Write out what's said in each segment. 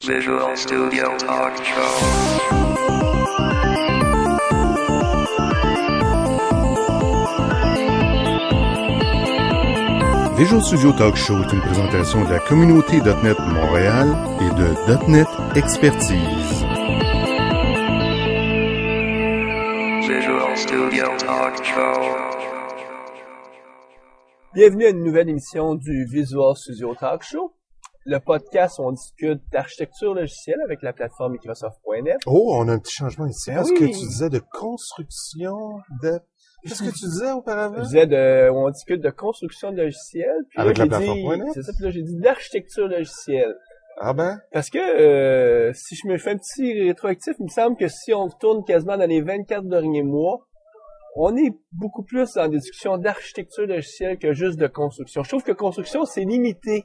Visual Studio Talk Show. Visual Studio Talk Show est une présentation de la communauté .NET Montréal et de .NET Expertise. Visual Studio Talk Show. Bienvenue à une nouvelle émission du Visual Studio Talk Show. Le podcast où on discute d'architecture logicielle avec la plateforme Microsoft.net. Oh, on a un petit changement ici Ben parce oui. que tu disais de construction de... Qu'est-ce que tu disais auparavant? Je disais où on discute de construction de logiciels. Puis Avec là, la j'ai plateforme.net? C'est ça, puis là j'ai dit d'architecture logicielle. Ah ben? Parce que si je me fais un petit rétroactif, il me semble que si on retourne quasiment dans les 24 derniers mois, on est beaucoup plus dans des discussions d'architecture logicielle que juste de construction. Je trouve que construction, c'est limité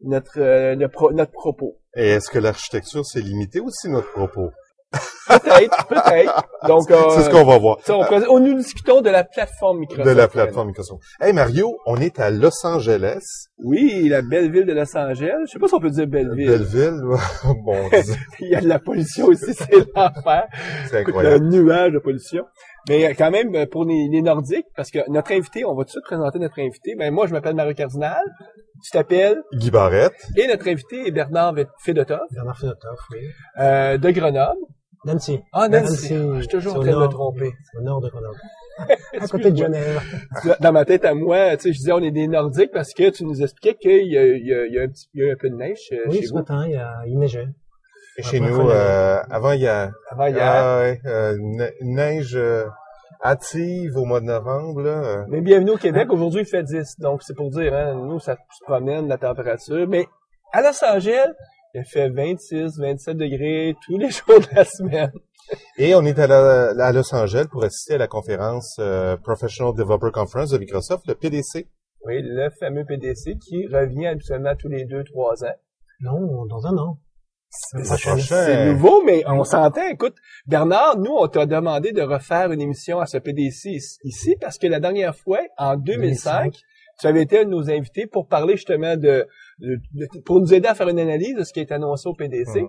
notre propos. Et est-ce que l'architecture, c'est limité aussi notre propos? Peut-être. Donc, C'est ce qu'on va voir. Nous discutons de la plateforme Microsoft. De la plateforme Microsoft. Hey Mario, on est à Los Angeles. Oui, la belle ville de Los Angeles. Je sais pas si on peut dire belle ville. Belleville, bon, Il y a de la pollution ici, c'est l'enfer. c'est Écoute, incroyable. un nuage de pollution. Mais quand même, pour les Nordiques, parce que notre invité, on va tout de suite présenter notre invité. Ben, moi, je m'appelle Mario Cardinal. Tu t'appelles. Guy Barrette. Et notre invité est Bernard Fedotov, Bernard Fedotov, oui. de Grenoble. Nancy. Ah, Nancy. Je suis toujours en train de me tromper. Au nord de Grenoble. À côté de Genève. Dans ma tête à moi, tu sais, je disais on est des Nordiques parce que tu nous expliquais qu'il y a un peu de neige Oui, chez ce vous. matin, il neigeait. Et chez Ouais, nous, ouais. avant, il y a... Avant hier. Ah, ouais, neige hâtive au mois de novembre, là. Mais bienvenue au Québec. Aujourd'hui, il fait 10. Donc, c'est pour dire, hein, nous, ça se promène, la température. Mais à Los Angeles, il fait 26, 27 degrés tous les jours de la semaine. Et on est à Los Angeles pour assister à la conférence Professional Developer Conference de Microsoft, le PDC. Oui, le fameux PDC qui revient habituellement tous les 2-3 ans. Non, dans un an. C'est nouveau, mais on s'entend. Écoute, Bernard, nous, on t'a demandé de refaire une émission à ce PDC ici parce que la dernière fois, en 2005, tu avais été un de nos invités pour parler justement pour nous aider à faire une analyse de ce qui a été annoncé au PDC.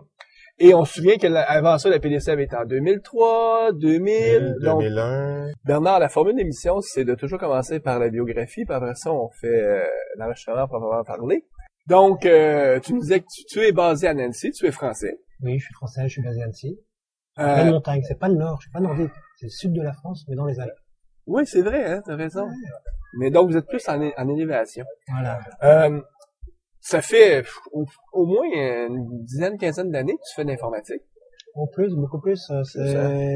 Et on se souvient qu'avant ça, la PDC avait été en 2003, 2000. Donc, 2001. Bernard, la formule d'émission, c'est de toujours commencer par la biographie, puis après ça, on fait l'enregistrement pour vraiment parler. Donc, tu nous disais que tu es basé à Nancy, tu es français. Oui, je suis français, je suis basé à Annecy. En pleine montagne, c'est pas le nord, je suis pas nordique. C'est le sud de la France, mais dans les Alpes. Oui, c'est vrai, hein, t'as raison. Mais donc, vous êtes plus en élévation. Voilà. Ça fait au moins une dizaine, quinzaine d'années que tu fais de l'informatique. En plus, beaucoup plus,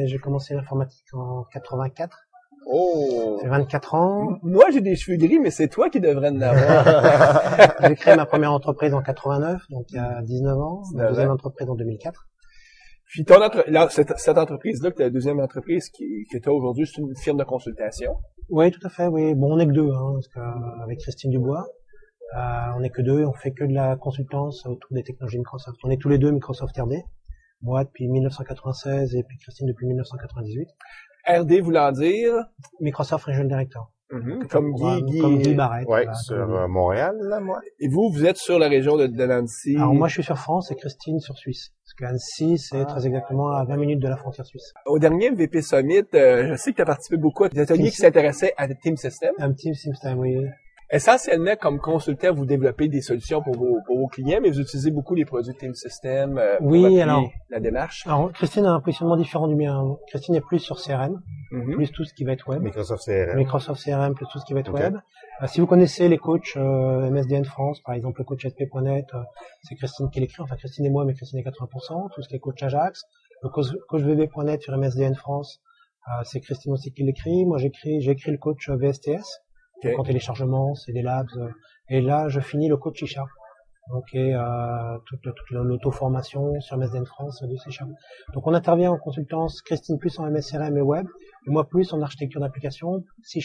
j'ai commencé l'informatique en 84. Oh! J'ai 24 ans. Moi, j'ai des cheveux gris, mais c'est toi qui devrais en avoir. J'ai créé ma première entreprise en 89, donc il y a 19 ans. Ma 19 deuxième ans. entreprise en 2004. Puis cette entreprise-là, que tu as la deuxième entreprise que tu as aujourd'hui, c'est une firme de consultation. Oui, tout à fait, oui. Bon, on n'est que deux, hein, parce qu'avec Christine Dubois, on n'est que deux, on fait que de la consultance autour des technologies Microsoft. On est tous les deux Microsoft RD. Moi depuis 1996 et puis Christine depuis 1998. RD voulant dire... Microsoft Regional Director. Comme Guy Barrette. Ouais, voilà, sur comme Guy. Montréal, là, moi. Et vous êtes sur la région de Nancy. Alors moi je suis sur France et Christine sur Suisse. Parce qu'Annecy c'est très exactement à 20 minutes de la frontière suisse. Au dernier VP Summit, je sais que tu as participé beaucoup à des ateliers qui s'intéressaient à Team System. Un petit système, oui. Essentiellement, comme consultant, vous développez des solutions pour vos clients, mais vous utilisez beaucoup les produits Team System pour Oui, appuyer alors. la démarche. Alors Christine a un positionnement différent du mien. Christine est plus sur CRM, Mhm. plus tout ce qui va être web. Microsoft CRM. Microsoft CRM plus tout ce qui va être Ok. web. Si vous connaissez les coachs MSDN France, par exemple le coach SP.net, c'est Christine qui l'écrit, enfin Christine et moi, mais Christine est 80%, tout ce qui est coach Ajax. Le coach VB.net sur MSDN France, c'est Christine aussi qui l'écrit. Moi j'ai écrit le coach VSTS, Ok. en téléchargement, c'est des labs. Et là je finis le coach C#. Donc toute l'auto-formation sur MSDN France de C#. Donc on intervient en consultance, Christine plus en MSCRM et web, et moi plus en architecture d'application, C#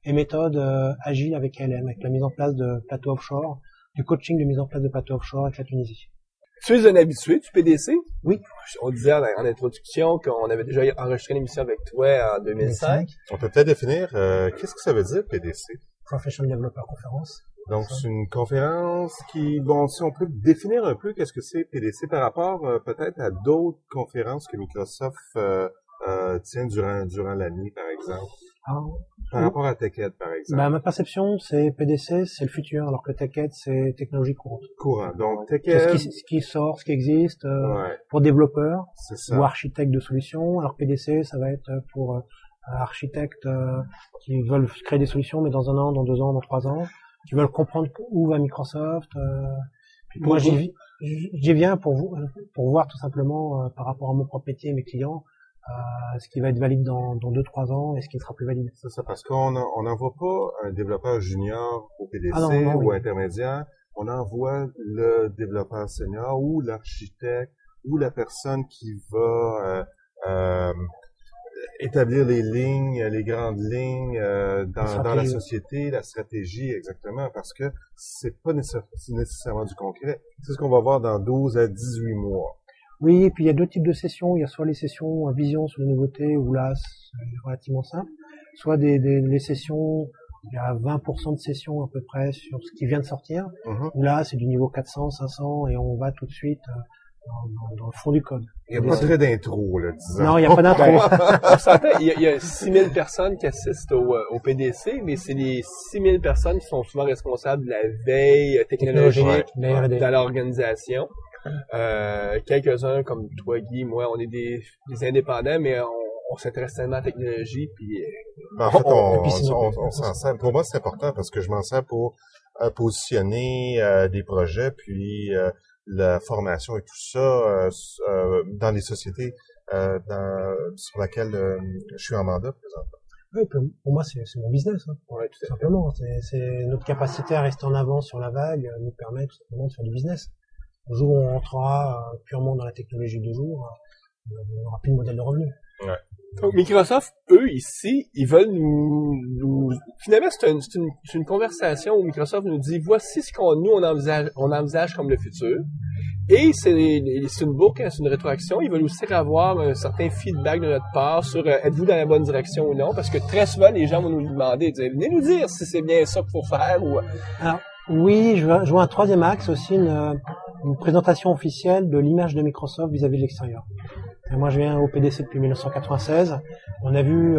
et méthode agile avec LM, avec la mise en place de plateaux offshore, du coaching de mise en place de plateaux offshore avec la Tunisie. Tu es un habitué du PDC? Oui. On disait en introduction qu'on avait déjà enregistré une émission avec toi en 2005. On peut peut-être définir, qu'est-ce que ça veut dire, PDC? Professional Developer Conference. Donc, c'est une conférence qui, bon, si on peut définir un peu qu'est-ce que c'est PDC par rapport peut-être à d'autres conférences que Microsoft tient durant l'année, par exemple. Par rapport à TechEd, par exemple. Ma perception, c'est PDC, c'est le futur, alors que TechEd, c'est technologie courante. Courant. Donc, C'est TechEd. ce qui sort, ce qui existe Ouais, pour développeurs c'est ça. ou architectes de solutions. Alors PDC, ça va être pour architectes qui veulent créer des solutions, mais dans 1 an, dans 2 ans, dans 3 ans, qui veulent comprendre où va Microsoft. Moi, j'y viens pour voir tout simplement par rapport à mon propre métier et mes clients, ce qui va être valide dans 2-3 ans et ce qui ne sera plus valide. C'est ça, parce qu'on n'envoie pas un développeur junior au PDC non, ou oui. intermédiaire. On envoie le développeur senior ou l'architecte ou la personne qui va établir les lignes, les grandes lignes dans la société, la stratégie, exactement, parce que c'est pas nécessairement du concret. C'est ce qu'on va voir dans 12 à 18 mois. Oui, et puis il y a 2 types de sessions. Il y a soit les sessions vision sur les nouveautés, où là, c'est relativement simple, soit les sessions, il y a 20% de sessions à peu près sur ce qui vient de sortir, où là, c'est du niveau 400, 500, et on va tout de suite dans le fond du code. Il n'y a pas très d'intro, là, disons. Non, il n'y a pas d'intro. On s'entend, il y a 6000 personnes qui assistent au PDC, mais c'est les 6000 personnes qui sont souvent responsables de la veille technologique la R&D. dans l'organisation. Quelques-uns comme toi, Guy, moi, on est des indépendants, mais on s'intéresse tellement à la technologie, puis En fait, on s'en sert. Pour moi, c'est important parce que je m'en sers pour positionner des projets, puis la formation et tout ça dans les sociétés sur laquelle je suis en mandat présentement. Oui, pour moi, c'est mon business. Hein. ouais, Tout simplement. C'est notre capacité à rester en avant sur la vague nous permet tout simplement de faire du business. Au jour où on entrera purement dans la technologie de jour, on n'aura plus de modèle de revenu. Ouais. Donc, Microsoft, eux, ici, ils veulent nous... Finalement, c'est une conversation où Microsoft nous dit, voici ce on envisage comme le futur. Et c'est une boucle, c'est une rétroaction. Ils veulent aussi avoir un certain feedback de notre part sur êtes-vous dans la bonne direction ou non. Parce que très souvent, les gens vont nous demander, venez nous dire si c'est bien ça qu'il faut faire. Ou... Alors, oui, je vois un troisième axe aussi, une présentation officielle de l'image de Microsoft vis-à-vis de l'extérieur. Et moi, je viens au PDC depuis 1996. On a vu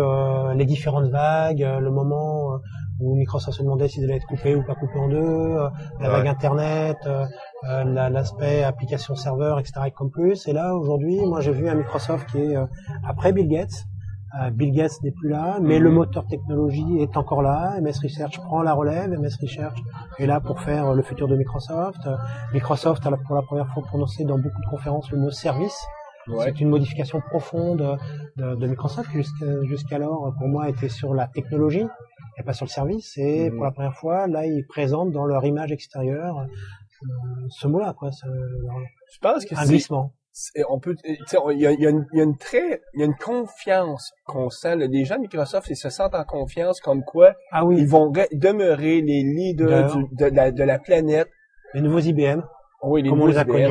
les différentes vagues, le moment où Microsoft se demandait s'ils allaient être coupés ou pas coupés en deux, la vague Internet, l'aspect application serveur, etc. comme plus. Et là, aujourd'hui, moi, j'ai vu un Microsoft qui est après Bill Gates. Bill Gates n'est plus là, mais le moteur technologie est encore là. MS Research prend la relève. MS Research est là pour faire le futur de Microsoft. Microsoft a pour la première fois prononcé dans beaucoup de conférences le mot service. Ouais. C'est une modification profonde de Microsoft qui jusqu'alors, pour moi, était sur la technologie et pas sur le service. Et pour la première fois, là, ils présentent dans leur image extérieure ce mot-là, quoi. Je pense que un glissement. On peut, il y a une confiance qu'on sent. Les gens de Microsoft, ils se sentent en confiance comme quoi ils vont demeurer les leaders de la planète. Les nouveaux IBM. Oui, comme on les a connus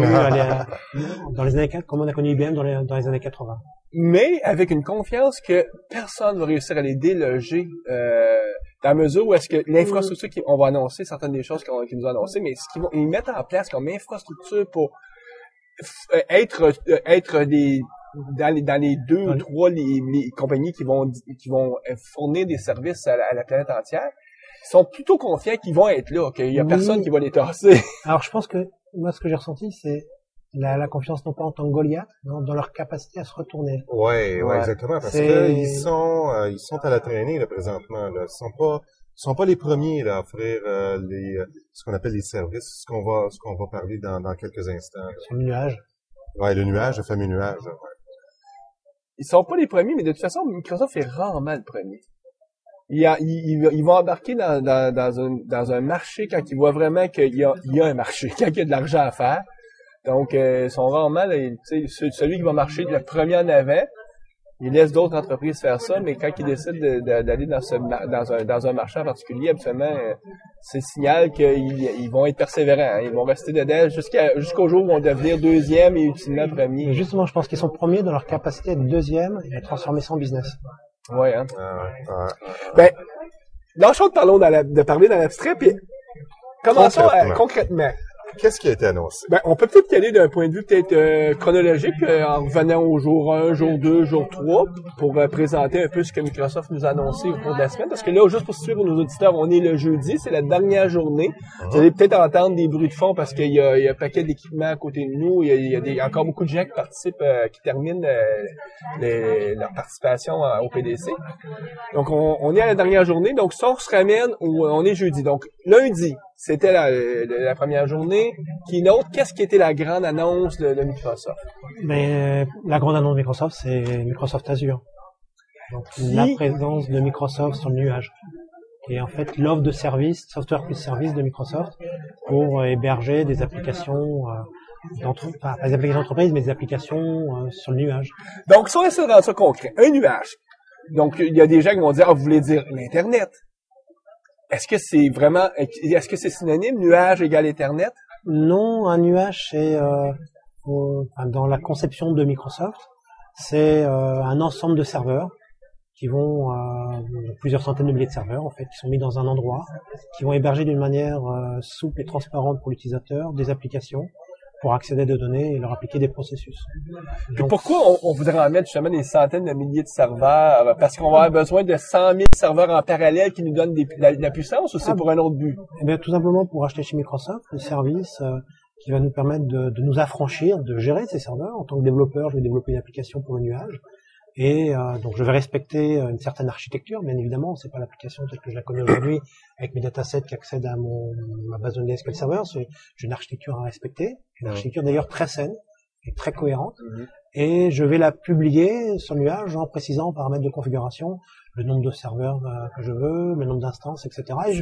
dans les années, comme on a connu IBM dans les années 80. Mais avec une confiance que personne ne va réussir à les déloger, dans la mesure où est-ce que l'infrastructure on va annoncer certaines des choses qu'ils nous ont annoncées, mais ce qu'ils vont ils mettent en place comme infrastructure pour être dans les 2 ou 3 les compagnies qui vont fournir des services à la planète entière, ils sont plutôt confiants qu'ils vont être là, qu'il y a personne qui va les tasser. Alors je pense que moi ce que j'ai ressenti c'est la confiance non pas en tant que Goliath, mais dans leur capacité à se retourner. Ouais, exactement, parce que ils sont à la traînée là présentement. Là. Ils sont pas les premiers là, à offrir ce qu'on appelle les services, ce qu'on va parler dans quelques instants. Là. Sur le nuage. Ouais, le nuage, le fameux nuage. Ouais. Ils sont pas les premiers, mais de toute façon, Microsoft est rarement le premier. Ils vont embarquer dans un marché quand ils voient vraiment qu'il y a un marché, quand il y a de l'argent à faire. Donc, ils sont rarement celui qui va marcher le premier en avant. Il laisse d'autres entreprises faire ça, mais quand ils décident d'aller dans un marché en particulier, absolument, c'est le signal qu'ils vont être persévérants. Hein. Ils vont rester dedans jusqu'au jour où ils vont devenir deuxième et ultimement premier. Mais justement, je pense qu'ils sont premiers dans leur capacité à être deuxième et à transformer ça en business. Ouais, hein. Ben, lâchons de parler dans l'abstrait, puis Commençons concrètement. Qu'est-ce qui a été annoncé? Ben, on peut peut-être y aller d'un point de vue peut-être chronologique, en revenant au jour 1, jour 2, jour 3, pour présenter un peu ce que Microsoft nous a annoncé au cours de la semaine. Parce que là, juste pour situer pour nos auditeurs, on est le jeudi, c'est la dernière journée. Vous allez peut-être entendre des bruits de fond parce qu'il y a un paquet d'équipements à côté de nous. Il y a encore beaucoup de gens qui participent, qui terminent leur participation au PDC. Donc, on est à la dernière journée. Donc, ça, on se ramène on est jeudi. Donc, lundi, c'était la première journée. Keynote, qu'est-ce qui était la grande annonce de Microsoft? Mais la grande annonce de Microsoft, c'est Microsoft Azure. Donc, la présence de Microsoft sur le nuage. Et en fait, l'offre de service, software plus service de Microsoft pour héberger des applications pas des applications d'entreprise, mais des applications sur le nuage. Donc, si on essaie de rendre ça concret, un nuage. Donc, il y a des gens qui vont dire, vous voulez dire l'Internet. Est-ce que c'est synonyme, nuage égale Internet? Non, un nuage, c'est, dans la conception de Microsoft, c'est un ensemble de serveurs qui vont, plusieurs centaines de milliers de serveurs, en fait, qui sont mis dans un endroit, qui vont héberger d'une manière souple et transparente pour l'utilisateur des applications pour accéder à des données et leur appliquer des processus. Donc, pourquoi on voudrait en mettre justement des centaines de milliers de serveurs? Parce qu'on va avoir besoin de 100 000 serveurs en parallèle qui nous donnent de la puissance, ou c'est pour un autre but? Eh bien, tout simplement pour acheter chez Microsoft le service qui va nous permettre de nous affranchir, de gérer ces serveurs. En tant que développeur, je vais développer une application pour le nuage. Et donc je vais respecter une certaine architecture, bien évidemment, c'est pas l'application telle que je la connais aujourd'hui avec mes datasets qui accèdent à ma base de données SQL Server, j'ai une architecture à respecter, une architecture d'ailleurs très saine et très cohérente, et je vais la publier sur le nuage en précisant en paramètres de configuration le nombre de serveurs que je veux, le nombre d'instances, etc. Et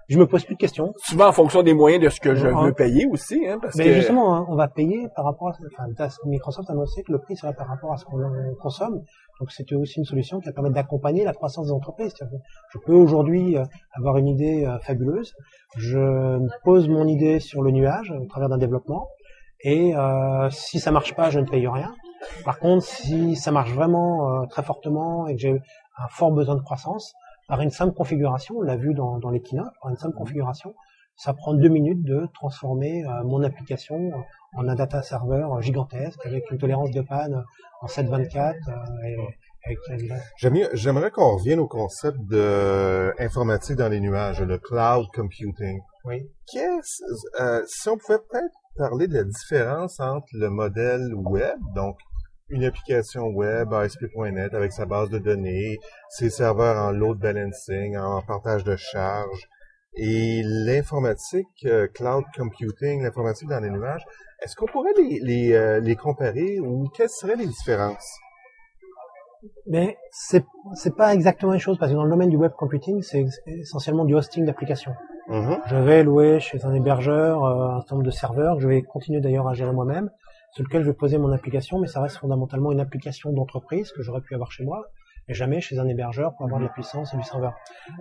je me pose plus de questions. Souvent en fonction des moyens de ce que je veux payer aussi, hein, parce que justement, hein, on va payer par rapport à, Microsoft a annoncé que le prix serait par rapport à ce qu'on consomme. Donc c'était aussi une solution qui va permettre d'accompagner la croissance des entreprises. Je peux aujourd'hui avoir une idée fabuleuse. Je pose mon idée sur le nuage au travers d'un développement. Et si ça marche pas, je ne paye rien. Par contre, si ça marche vraiment très fortement et que j'ai un fort besoin de croissance, par une simple configuration, on l'a vu dans les keynotes, par une simple configuration, ça prend 2 minutes de transformer mon application en un data server gigantesque avec une tolérance de panne en 7/24. J'aimerais qu'on revienne au concept de informatique dans les nuages, le cloud computing. Oui. Si on pouvait peut-être parler de la différence entre le modèle web, donc une application web ASP.NET avec sa base de données, ses serveurs en load balancing, en partage de charges, et l'informatique cloud computing, l'informatique dans les nuages. Est-ce qu'on pourrait les comparer ou quelles seraient les différences? Mais c'est pas exactement la même chose parce que dans le domaine du web computing, c'est essentiellement du hosting d'applications. Je vais louer chez un hébergeur un certain nombre de serveurs que je vais continuer d'ailleurs à gérer moi-même, sur lequel je vais poser mon application, mais ça reste fondamentalement une application d'entreprise que j'aurais pu avoir chez moi, mais jamais chez un hébergeur pour avoir de la puissance et du serveur.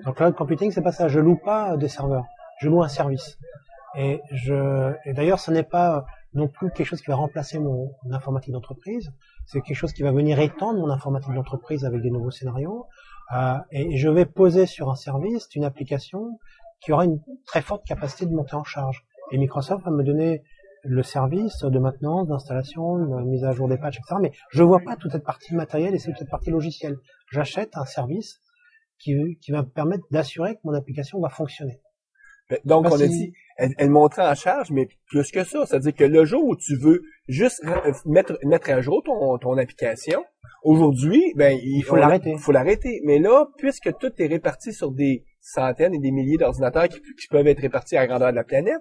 Donc cloud computing, c'est pas ça. Je loue pas des serveurs, je loue un service. Et d'ailleurs, ce n'est pas non plus quelque chose qui va remplacer mon informatique d'entreprise. C'est quelque chose qui va venir étendre mon informatique d'entreprise avec des nouveaux scénarios. Et je vais poser sur un service une application qui aura une très forte capacité de monter en charge. Et Microsoft va me donner le service de maintenance, d'installation, de mise à jour des patchs, etc. Mais je vois pas toute cette partie matérielle et toute cette partie logicielle. J'achète un service qui va me permettre d'assurer que mon application va fonctionner. Donc, on a dit, elle montrait en charge, mais plus que ça. C'est-à-dire que le jour où tu veux juste mettre à jour ton application, aujourd'hui, il faut l'arrêter. Mais là, puisque tout est réparti sur des centaines et des milliers d'ordinateurs qui peuvent être répartis à la grandeur de la planète,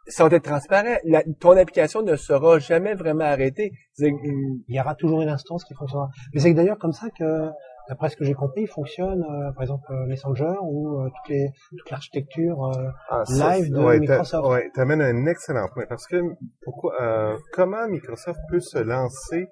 sans être transparent, ton application ne sera jamais vraiment arrêtée. Il y aura toujours une instance qui fonctionnera. Mais c'est d'ailleurs comme ça que, d'après ce que j'ai compris, il fonctionne, par exemple, Messenger ou toute l'architecture live de Microsoft. Oui, t'amènes un excellent point. Parce que comment Microsoft peut se lancer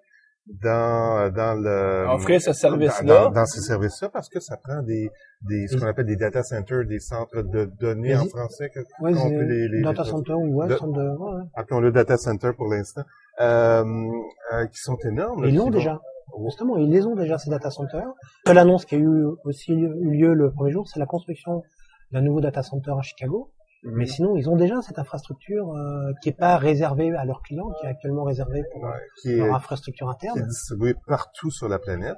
dans le offrir ce service-là dans ces services-là, parce que ça prend ce qu'on appelle des data centers, des centres de données en français. Les data centers ou web centers. Appelons-le data center pour l'instant, qui sont énormes. Ils l'ont déjà. Justement, ils les ont déjà, ces data centers. L'annonce qui a eu lieu le premier jour, c'est la construction d'un nouveau data center à Chicago. Mais sinon, ils ont déjà cette infrastructure qui est pas réservée à leurs clients, qui est actuellement réservée pour leur infrastructure interne. Qui est distribuée partout sur la planète.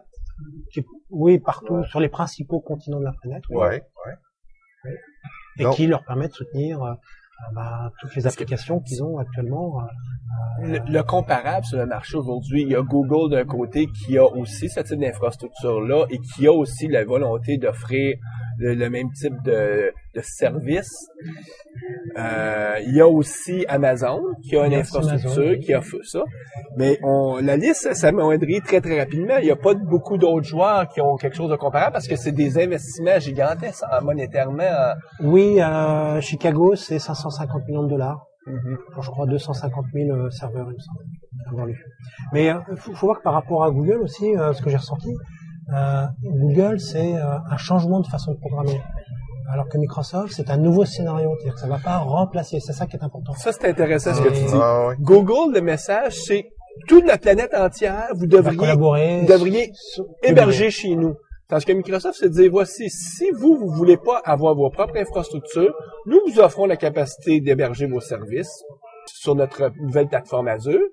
Oui, partout, sur les principaux continents de la planète. Ouais. Et donc, qui leur permet de soutenir toutes les applications qu'ils ont actuellement. Le comparable sur le marché aujourd'hui, il y a Google d'un côté qui a aussi ce type d'infrastructure-là et qui a aussi la volonté d'offrir le même type de service. Il y a aussi Amazon qui a une infrastructure qui offre ça. Mais la liste s'amoindrit très très rapidement. Il n'y a pas beaucoup d'autres joueurs qui ont quelque chose de comparable parce que c'est des investissements gigantesques monétairement. Oui, Chicago, c'est 550 millions de dollars. Pour, je crois, 250 000 serveurs, il me semble. Mais faut voir que par rapport à Google aussi, ce que j'ai ressenti, Google, c'est un changement de façon de programmer. Alors que Microsoft, c'est un nouveau scénario. C'est-à-dire que ça va pas remplacer. C'est ça qui est important. Ça, c'est intéressant ce que tu dis. Google, le message, c'est toute la planète entière, vous devriez héberger chez nous. Parce que Microsoft se dit, voici, si vous voulez pas avoir vos propres infrastructures, nous vous offrons la capacité d'héberger vos services sur notre nouvelle plateforme Azure.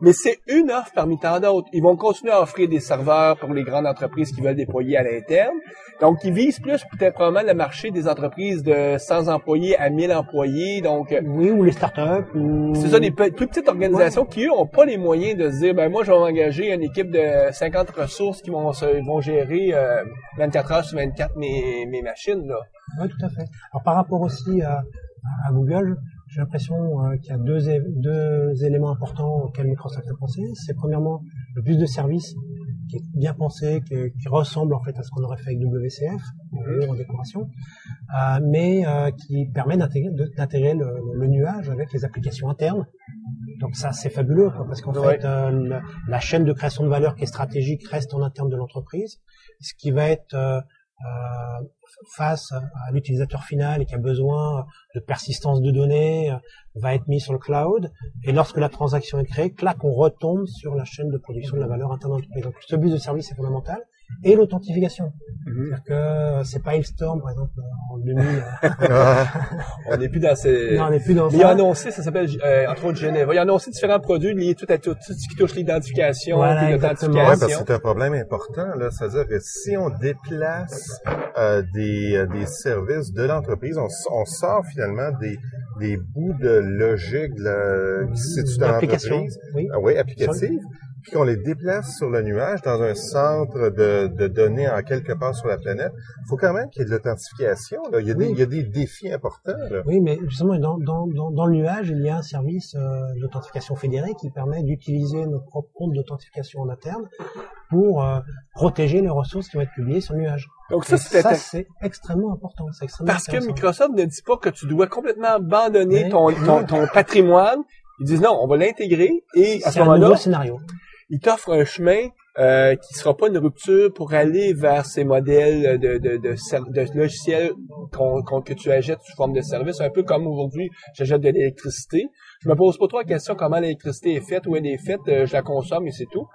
Mais c'est une offre parmi tant d'autres. Ils vont continuer à offrir des serveurs pour les grandes entreprises qui veulent déployer à l'interne. Donc, ils visent plus peut-être probablement le marché des entreprises de 100 employés à 1000 employés. Donc, oui, ou les startups. C'est ça, des plus petites organisations qui, eux, ont pas les moyens de se dire, moi, je vais engager une équipe de 50 ressources qui vont gérer 24 heures sur 24 mes machines, là. Oui, tout à fait. Alors, par rapport aussi à Google, j'ai l'impression qu'il y a deux éléments importants auxquels Microsoft a pensé. C'est premièrement le bus de service qui est bien pensé, qui ressemble en fait à ce qu'on aurait fait avec WCF en décoration, mais qui permet d'intégrer le nuage avec les applications internes. Donc ça, c'est fabuleux, quoi, parce qu'en fait, la chaîne de création de valeur qui est stratégique reste en interne de l'entreprise. Ce qui va être face à l'utilisateur final et qui a besoin de persistance de données va être mis sur le cloud, et lorsque la transaction est créée, clac, on retombe sur la chaîne de production de la valeur interne de l'entreprise. Donc ce bus de service est fondamental, et l'authentification. C'est-à-dire que c'est pas Hailstorm, par exemple, en 2000. On n'est plus dans ces... Non, on n'est plus dans ça. Il a annoncé, ça s'appelle, entre autres, Geneva. Il a annoncé différents produits liés tout ce qui touche l'identification, l'authentification. Ouais, parce que c'est un problème important, là. C'est-à-dire que si on déplace, des services de l'entreprise, on sort finalement des bouts de logique, qui se situent dans l'entreprise. Oui, applicative. Puis qu'on les déplace sur le nuage dans un centre de données en quelque part sur la planète, il faut quand même qu'il y ait de l'authentification. Là. Il y a des défis importants. Là. Oui, mais justement, dans le nuage, il y a un service d'authentification fédérée qui permet d'utiliser nos propres comptes d'authentification en interne pour protéger les ressources qui vont être publiées sur le nuage. Donc ça, c'est extrêmement important. Parce que Microsoft ne dit pas que tu dois complètement abandonner ton patrimoine. Ils disent non, on va l'intégrer et à ce moment-là, nouveau scénario. Ils t'offrent un chemin qui sera pas une rupture pour aller vers ces modèles de logiciels que tu achètes sous forme de service, un peu comme aujourd'hui, j'achète de l'électricité. Je me pose pas trop la question comment l'électricité est faite, où elle est faite, je la consomme et c'est tout.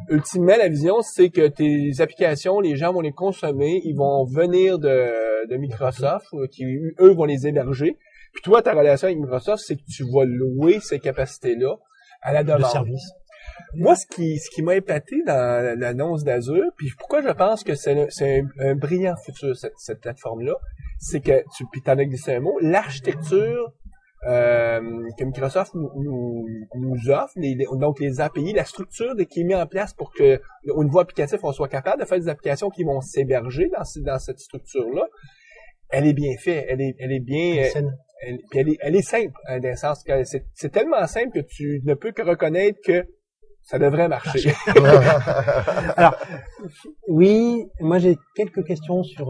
Ultimement, la vision, c'est que tes applications, les gens vont les consommer, ils vont venir de Microsoft, qui eux vont les héberger. Puis toi, ta relation avec Microsoft, c'est que tu vas louer ces capacités-là à la demande. De service. Moi, ce qui m'a épaté dans l'annonce d'Azure, puis pourquoi je pense que c'est un brillant futur, cette plateforme-là, c'est que, puis t'en as glissé un mot, l'architecture que Microsoft nous offre, donc les API, la structure qui est mise en place pour que, au niveau applicatif, on soit capable de faire des applications qui vont s'héberger dans cette structure-là, elle est bien faite, elle est bien... Elle est simple, hein, dans le sens que c'est tellement simple que tu ne peux que reconnaître que ça devrait marcher. Alors, oui, moi j'ai quelques questions sur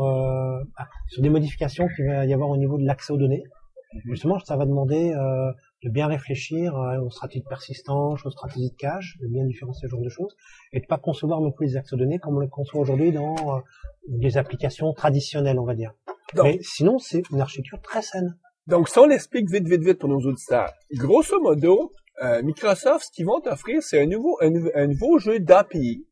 des modifications qu'il va y avoir au niveau de l'accès aux données. Justement, ça va demander de bien réfléchir aux stratégies de persistance, aux stratégies de cache, de bien différencier ce genre de choses, et de pas concevoir non plus les accès aux données comme on les conçoit aujourd'hui dans des applications traditionnelles, on va dire. Donc, mais sinon, c'est une architecture très saine. Donc, si on l'explique vite pour nos auditeurs, grosso modo, Microsoft, ce qu'ils vont t'offrir, c'est un nouveau jeu d'API.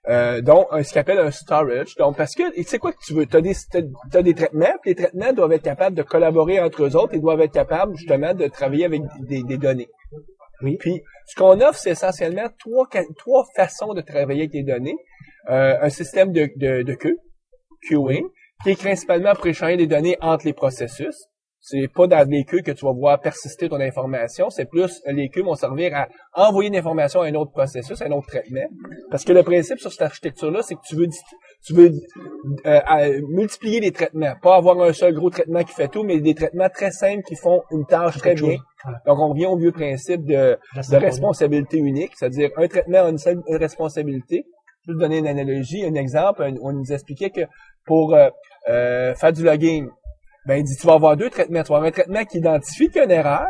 dont ce qu'on appelle un storage. Donc, parce que, tu sais quoi que tu veux, t'as des traitements, puis les traitements doivent être capables de collaborer entre eux autres et doivent être capables, justement, de travailler avec des données. Oui. Puis, ce qu'on offre, c'est essentiellement trois façons de travailler avec les données. Un système de queue, queuing, qui est principalement pour échanger des données entre les processus. C'est pas dans les queues que tu vas voir persister ton information, c'est plus les queues vont servir à envoyer une information à un autre processus, à un autre traitement. Parce que le principe sur cette architecture-là, c'est que tu veux multiplier les traitements, pas avoir un seul gros traitement qui fait tout, mais des traitements très simples qui font une tâche très bien. Donc on revient au vieux principe de responsabilité unique, c'est-à-dire un traitement a une seule responsabilité. Je vais te donner une analogie, un exemple. On nous expliquait que pour faire du logging, ben il dit tu vas avoir deux traitements. Tu vas avoir un traitement qui identifie qu'il y a une erreur,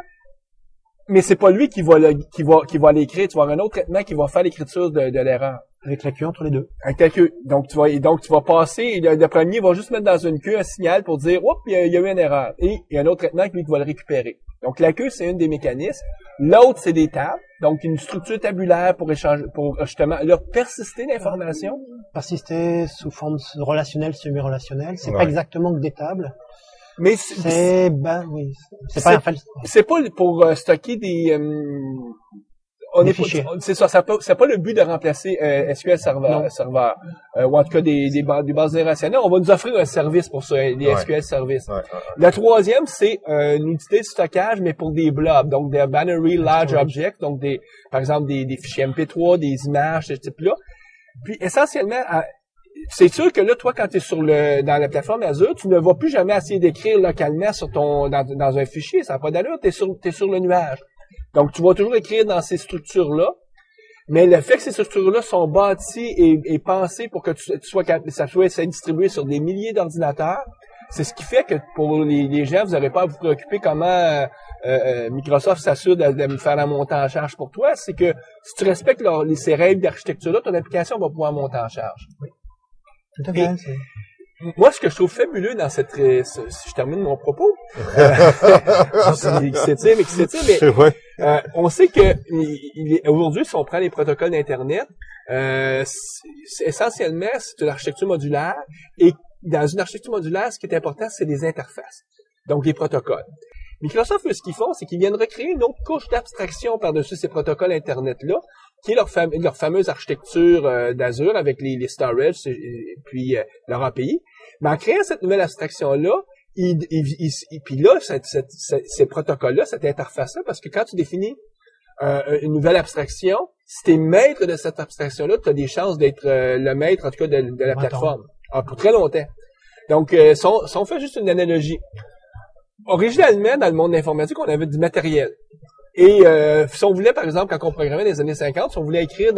mais c'est pas lui qui va l'écrire. Tu vas avoir un autre traitement qui va faire l'écriture de l'erreur. Avec la queue entre les deux. Avec la queue. Donc tu vas passer. Le premier va juste mettre dans une queue un signal pour dire oups, il y a eu une erreur. Et il y a un autre traitement qui va le récupérer. Donc la queue, c'est une des mécanismes. L'autre, c'est des tables. Donc une structure tabulaire pour échanger, pour justement leur persister l'information. Persister sous forme relationnelle, semi-relationnelle. C'est pas exactement que des tables. Mais c'est pas pour stocker des fichiers. C'est ça, c'est pas le but de remplacer SQL Server, ou en tout cas des bases de données relationnelles. On va nous offrir un service pour ça, des SQL services. Le troisième, c'est une unité de stockage, mais pour des blobs, donc des binary large objects, donc par exemple des fichiers MP3, des images de ce type-là. Puis essentiellement, c'est sûr que là, toi, quand tu es dans la plateforme Azure, tu ne vas plus jamais essayer d'écrire localement dans un fichier, ça n'a pas d'allure, t'es sur le nuage. Donc, tu vas toujours écrire dans ces structures-là, mais le fait que ces structures-là sont bâties et pensées pour que ça soit distribué sur des milliers d'ordinateurs, c'est ce qui fait que pour les gens, vous n'aurez pas à vous préoccuper comment Microsoft s'assure de faire la montée en charge pour toi. C'est que si tu respectes ces règles d'architecture-là, ton application va pouvoir monter en charge. Oui. Tout à fait. Moi, ce que je trouve fabuleux dans si je termine mon propos, on sait que aujourd'hui, si on prend les protocoles d'Internet, essentiellement, c'est une architecture modulaire, et dans une architecture modulaire, ce qui est important, c'est les interfaces, donc les protocoles. Microsoft, ce qu'ils font, c'est qu'ils viennent recréer une autre couche d'abstraction par-dessus ces protocoles Internet-là, qui est leur fameuse architecture d'Azure avec les storage et puis leur API. Mais en créant cette nouvelle abstraction-là, puis là, ces protocoles-là, cette interface-là, parce que quand tu définis une nouvelle abstraction, si tu es maître de cette abstraction-là, tu as des chances d'être le maître, en tout cas, de la plateforme. Pour très longtemps. Donc, si on fait juste une analogie, originalement, dans le monde de l'informatique, on avait du matériel. Et si on voulait, par exemple, quand on programmait dans les années 50, si on voulait écrire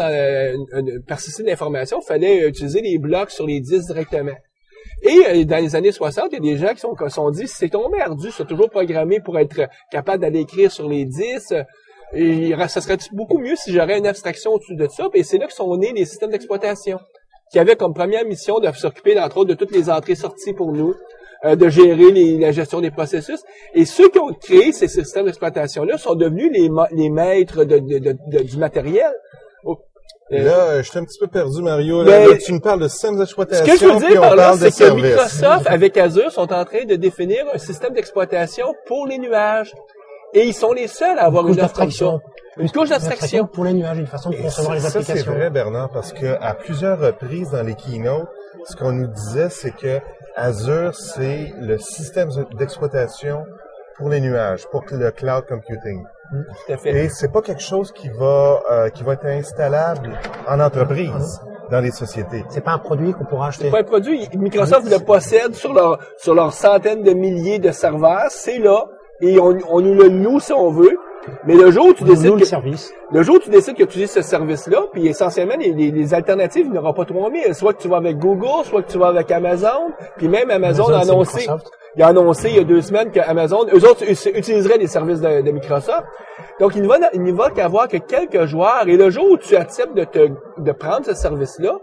persister de l'information, il fallait utiliser les blocs sur les disques directement. Et dans les années 60, il y a des gens qui se sont dit, c'est tombé ardu, c'est toujours programmé pour être capable d'aller écrire sur les disques. Et ça serait beaucoup mieux si j'aurais une abstraction au-dessus de ça. Et c'est là que sont nés les systèmes d'exploitation, qui avaient comme première mission de s'occuper, entre autres, de toutes les entrées-sorties pour nous, de gérer la gestion des processus. Et ceux qui ont créé ces systèmes d'exploitation-là sont devenus les maîtres du matériel. Là, je suis un petit peu perdu, Mario. Là, tu me parles de systèmes d'exploitation. Ce que je veux dire par là, c'est que Microsoft, avec Azure, sont en train de définir un système d'exploitation pour les nuages. Et ils sont les seuls à avoir une abstraction. Une couche d'abstraction. Pour les nuages, une façon de concevoir les applications. Ça, c'est vrai, Bernard, parce que à plusieurs reprises dans les keynotes, ce qu'on nous disait, c'est que Azure, c'est le système d'exploitation pour les nuages, pour le cloud computing. Tout à fait. Et c'est pas quelque chose qui va être installable en entreprise, dans les sociétés. C'est pas un produit qu'on pourra acheter. C'est pas un produit. Microsoft le possède sur leurs centaines de milliers de serveurs. C'est là. Et on nous le loue si on veut. Mais le jour où tu décides que tu utilises ce service-là, puis essentiellement, les alternatives, il n'y aura pas 3000. Soit que tu vas avec Google, soit que tu vas avec Amazon. Puis même Amazon a annoncé il y a 2 semaines qu'Amazon, eux autres utiliseraient les services de Microsoft. Donc, il ne va qu'avoir que quelques joueurs. Et le jour où tu acceptes de prendre ce service-là,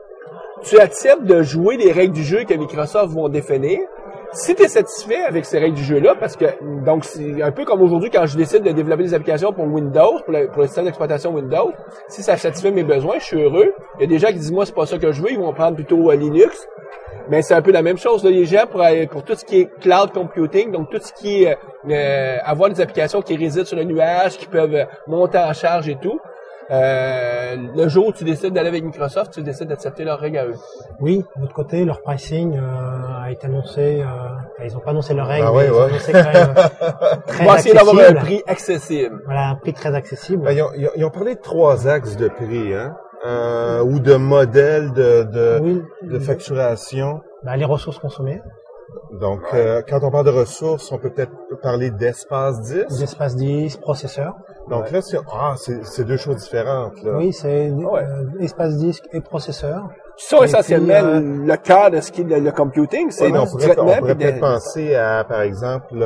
tu acceptes de jouer les règles du jeu que Microsoft vont définir. Si tu es satisfait avec ces règles du jeu-là, parce que, donc, c'est un peu comme aujourd'hui quand je décide de développer des applications pour Windows, pour le système d'exploitation Windows, si ça satisfait mes besoins, je suis heureux. Il y a des gens qui disent, moi, c'est pas ça que je veux, ils vont prendre plutôt Linux. Mais c'est un peu la même chose, là, les gens, pour tout ce qui est cloud computing, donc tout ce qui est, avoir des applications qui résident sur le nuage, qui peuvent monter en charge et tout. Le jour où tu décides d'aller avec Microsoft, tu décides d'accepter leurs règles à eux. Oui, de l'autre côté, leur pricing a été annoncé. Ils n'ont pas annoncé leurs règles, Ah mais ouais, ils ont annoncé quand même très On va essayer d'avoir un accessible. prix accessible. Voilà, un prix très accessible. Ben, ils ont parlé de 3 axes de prix, hein, ou de modèles Oui. de facturation. Ben, les ressources consommées, Donc, quand on parle de ressources, on peut peut-être parler d'espace disque. d'espace disque, processeur. Donc là, c'est 2 choses différentes, là. Oui, c'est Ouais. espace disque et processeur. Qui sont Et essentiellement puis, le cœur de ce qui est le computing, c'est Ouais, mais on du pourrait traitement. puis peut-être de- penser à, par exemple,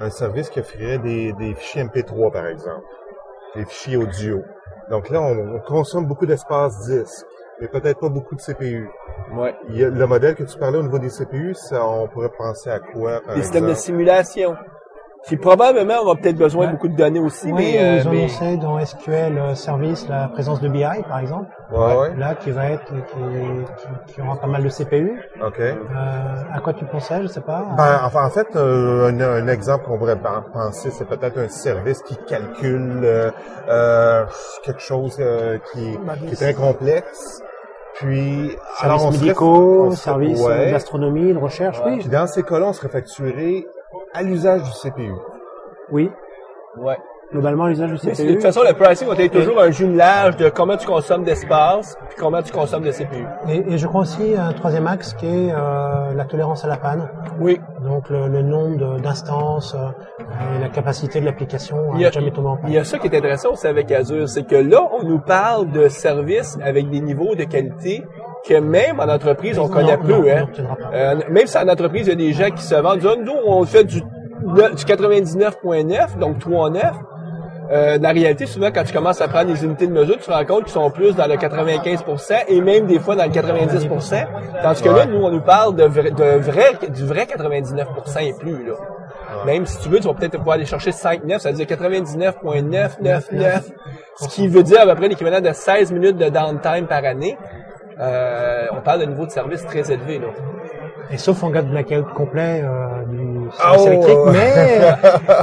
un service qui offrirait des fichiers MP3, par exemple. Des fichiers audio. Donc là, on consomme beaucoup d'espace disque, mais peut-être pas beaucoup de CPU. Ouais. Il y a le modèle que tu parlais au niveau des CPU, ça, on pourrait penser à quoi, par Des systèmes de exemple? simulation. Qui probablement aura peut-être besoin de beaucoup de données aussi, Oui, mais, ils ont mais annoncé dans SQL Service la présence de BI, par exemple. Ouais. Là, qui aura pas mal de CPU. OK. À quoi tu pensais, je sais pas. Ben, en fait, un exemple qu'on pourrait penser, c'est peut-être un service qui calcule quelque chose qui est très complexe. Puis, Services on serait- médicaux, on serait- services ouais. d'astronomie, de recherche, Puis oui. dans ces cas-là, on serait facturé à l'usage du CPU. Oui, ouais. globalement, l'usage du Mais de CPU. toute façon, le pricing va être toujours un jumelage de comment tu consommes d'espace puis comment tu consommes de CPU. Et je crois aussi un troisième axe qui est la tolérance à la panne. Oui. Donc le nombre d'instances et la capacité de l'application Il y a- à jamais tomber en panne. Il y a ça qui est intéressant aussi avec Azure, c'est que là, on nous parle de services avec des niveaux de qualité que même en entreprise, on connaît peu. Non, Hein. on n'obtiendra pas. Même si en entreprise, il y a des gens qui se vendent, disent, nous, on fait du 99.9, donc 3.9. Dans la réalité, souvent, quand tu commences à prendre les unités de mesure, tu te rends compte qu'ils sont plus dans le 95% et même des fois dans le 90%. Tandis que là, nous, on nous parle du vrai 99% et plus, là. Même si tu veux, tu vas peut-être pouvoir aller chercher 5.9, ça veut dire 99.999, ce qui veut dire à peu près l'équivalent de 16 minutes de downtime par année. On parle de niveau de service très élevé, là. Et sauf en cas de blackout complet du Oh! service électrique, mais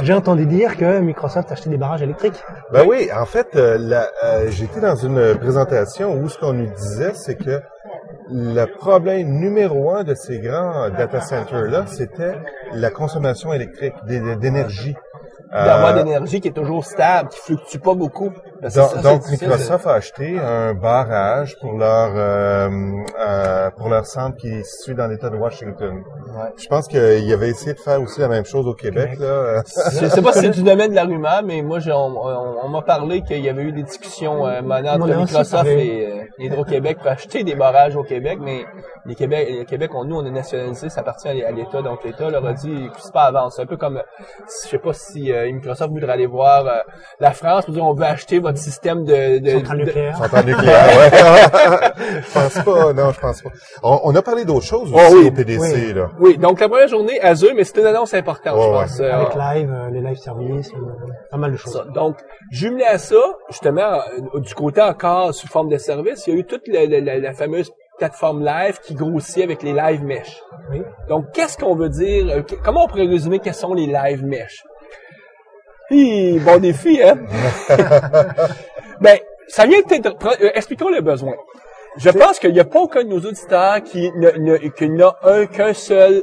j'ai entendu dire que Microsoft achetait des barrages électriques. Ben oui, en fait, j'étais dans une présentation où ce qu'on nous disait, c'est que le problème numéro 1 de ces grands data centers-là, c'était la consommation électrique, d'énergie. D'avoir d'énergie qui est toujours stable, qui fluctue pas beaucoup. Ben, c'est ça, Donc c'est difficile, Microsoft a acheté un barrage pour leur centre qui est situé dans l'État de Washington. Ouais. Je pense qu'il avait essayé de faire aussi la même chose au Québec. Là. Je sais pas si c'est du domaine de la rumeur, mais moi, on m'a parlé qu'il y avait eu des discussions menées entre On a aussi Microsoft parlé. et Hydro-Québec pour acheter des barrages au Québec, mais le Québec, nous, on est nationalisé, ça appartient à l'État, donc l'État leur a dit que c'est pas avance. C'est un peu comme, je sais pas si Microsoft voudrait aller voir la France pour dire on veut acheter votre système de Centrale nucléaire. Centrale nucléaire, ouais. Je pense pas, non, je pense pas. On a parlé d'autres choses aussi oui, au PDC, oui. là. Oui, donc la première journée, Azure, mais c'est une annonce importante, Ouais, je ouais. pense. Avec les live services, pas mal de choses. Ça. Donc, jumelé à ça, justement, du côté encore sous forme de service, il y a eu toute la fameuse plateforme live qui grossit avec les live mesh. Oui. Donc, qu'est-ce qu'on veut dire? Comment on pourrait résumer quels sont les live mesh? Bon défi, hein? Ben, ça vient peut-être... expliquons le besoin. Je pense qu'il n'y a pas aucun de nos auditeurs qui n'a qu'un seul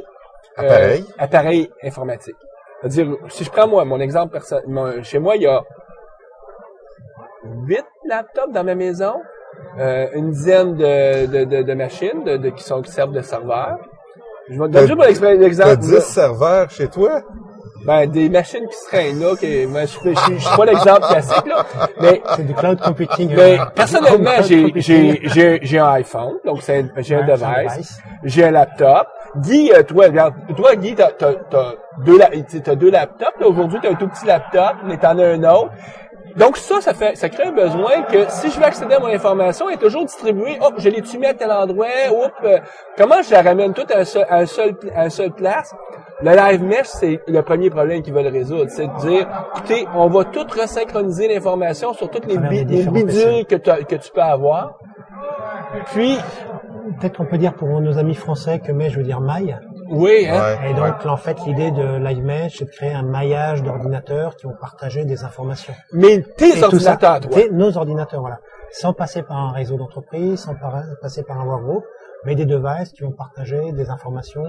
appareil informatique. C'est-à-dire, si je prends moi, mon exemple personnel, chez moi, il y a 8 laptops dans ma maison, une dizaine de machines qui servent de serveurs. Je vais te donner juste mon exemple. T'as 10 serveurs chez toi? Ben, des machines qui se traînent là, je suis pas l'exemple classique, là. Mais, C'est du cloud computing. mais personnellement, j'ai un iPhone, donc j'ai un device. J'ai un laptop. Guy, toi, Guy, t'as deux laptops, là. Aujourd'hui, t'as un tout petit laptop, mais t'en as un autre. Donc ça crée un besoin que si je veux accéder à mon information, elle est toujours distribuée. Oh, je l'ai-tu mis à tel endroit? Comment je la ramène toute à un seul place? Le live mesh, c'est le premier problème qu'ils veulent résoudre. C'est de dire, écoutez, on va tout resynchroniser l'information sur toutes les bidules que tu peux avoir. Puis, peut-être qu'on peut dire pour nos amis français que mesh veut dire maille. Oui, hein. Et donc, en fait, l'idée de Live Mesh, c'est de créer un maillage d'ordinateurs qui ont partagé des informations. Mais tes ordinateurs, nos ordinateurs, voilà. Sans passer par un réseau d'entreprise, sans passer par un workgroup, mais des devices qui ont partagé des informations,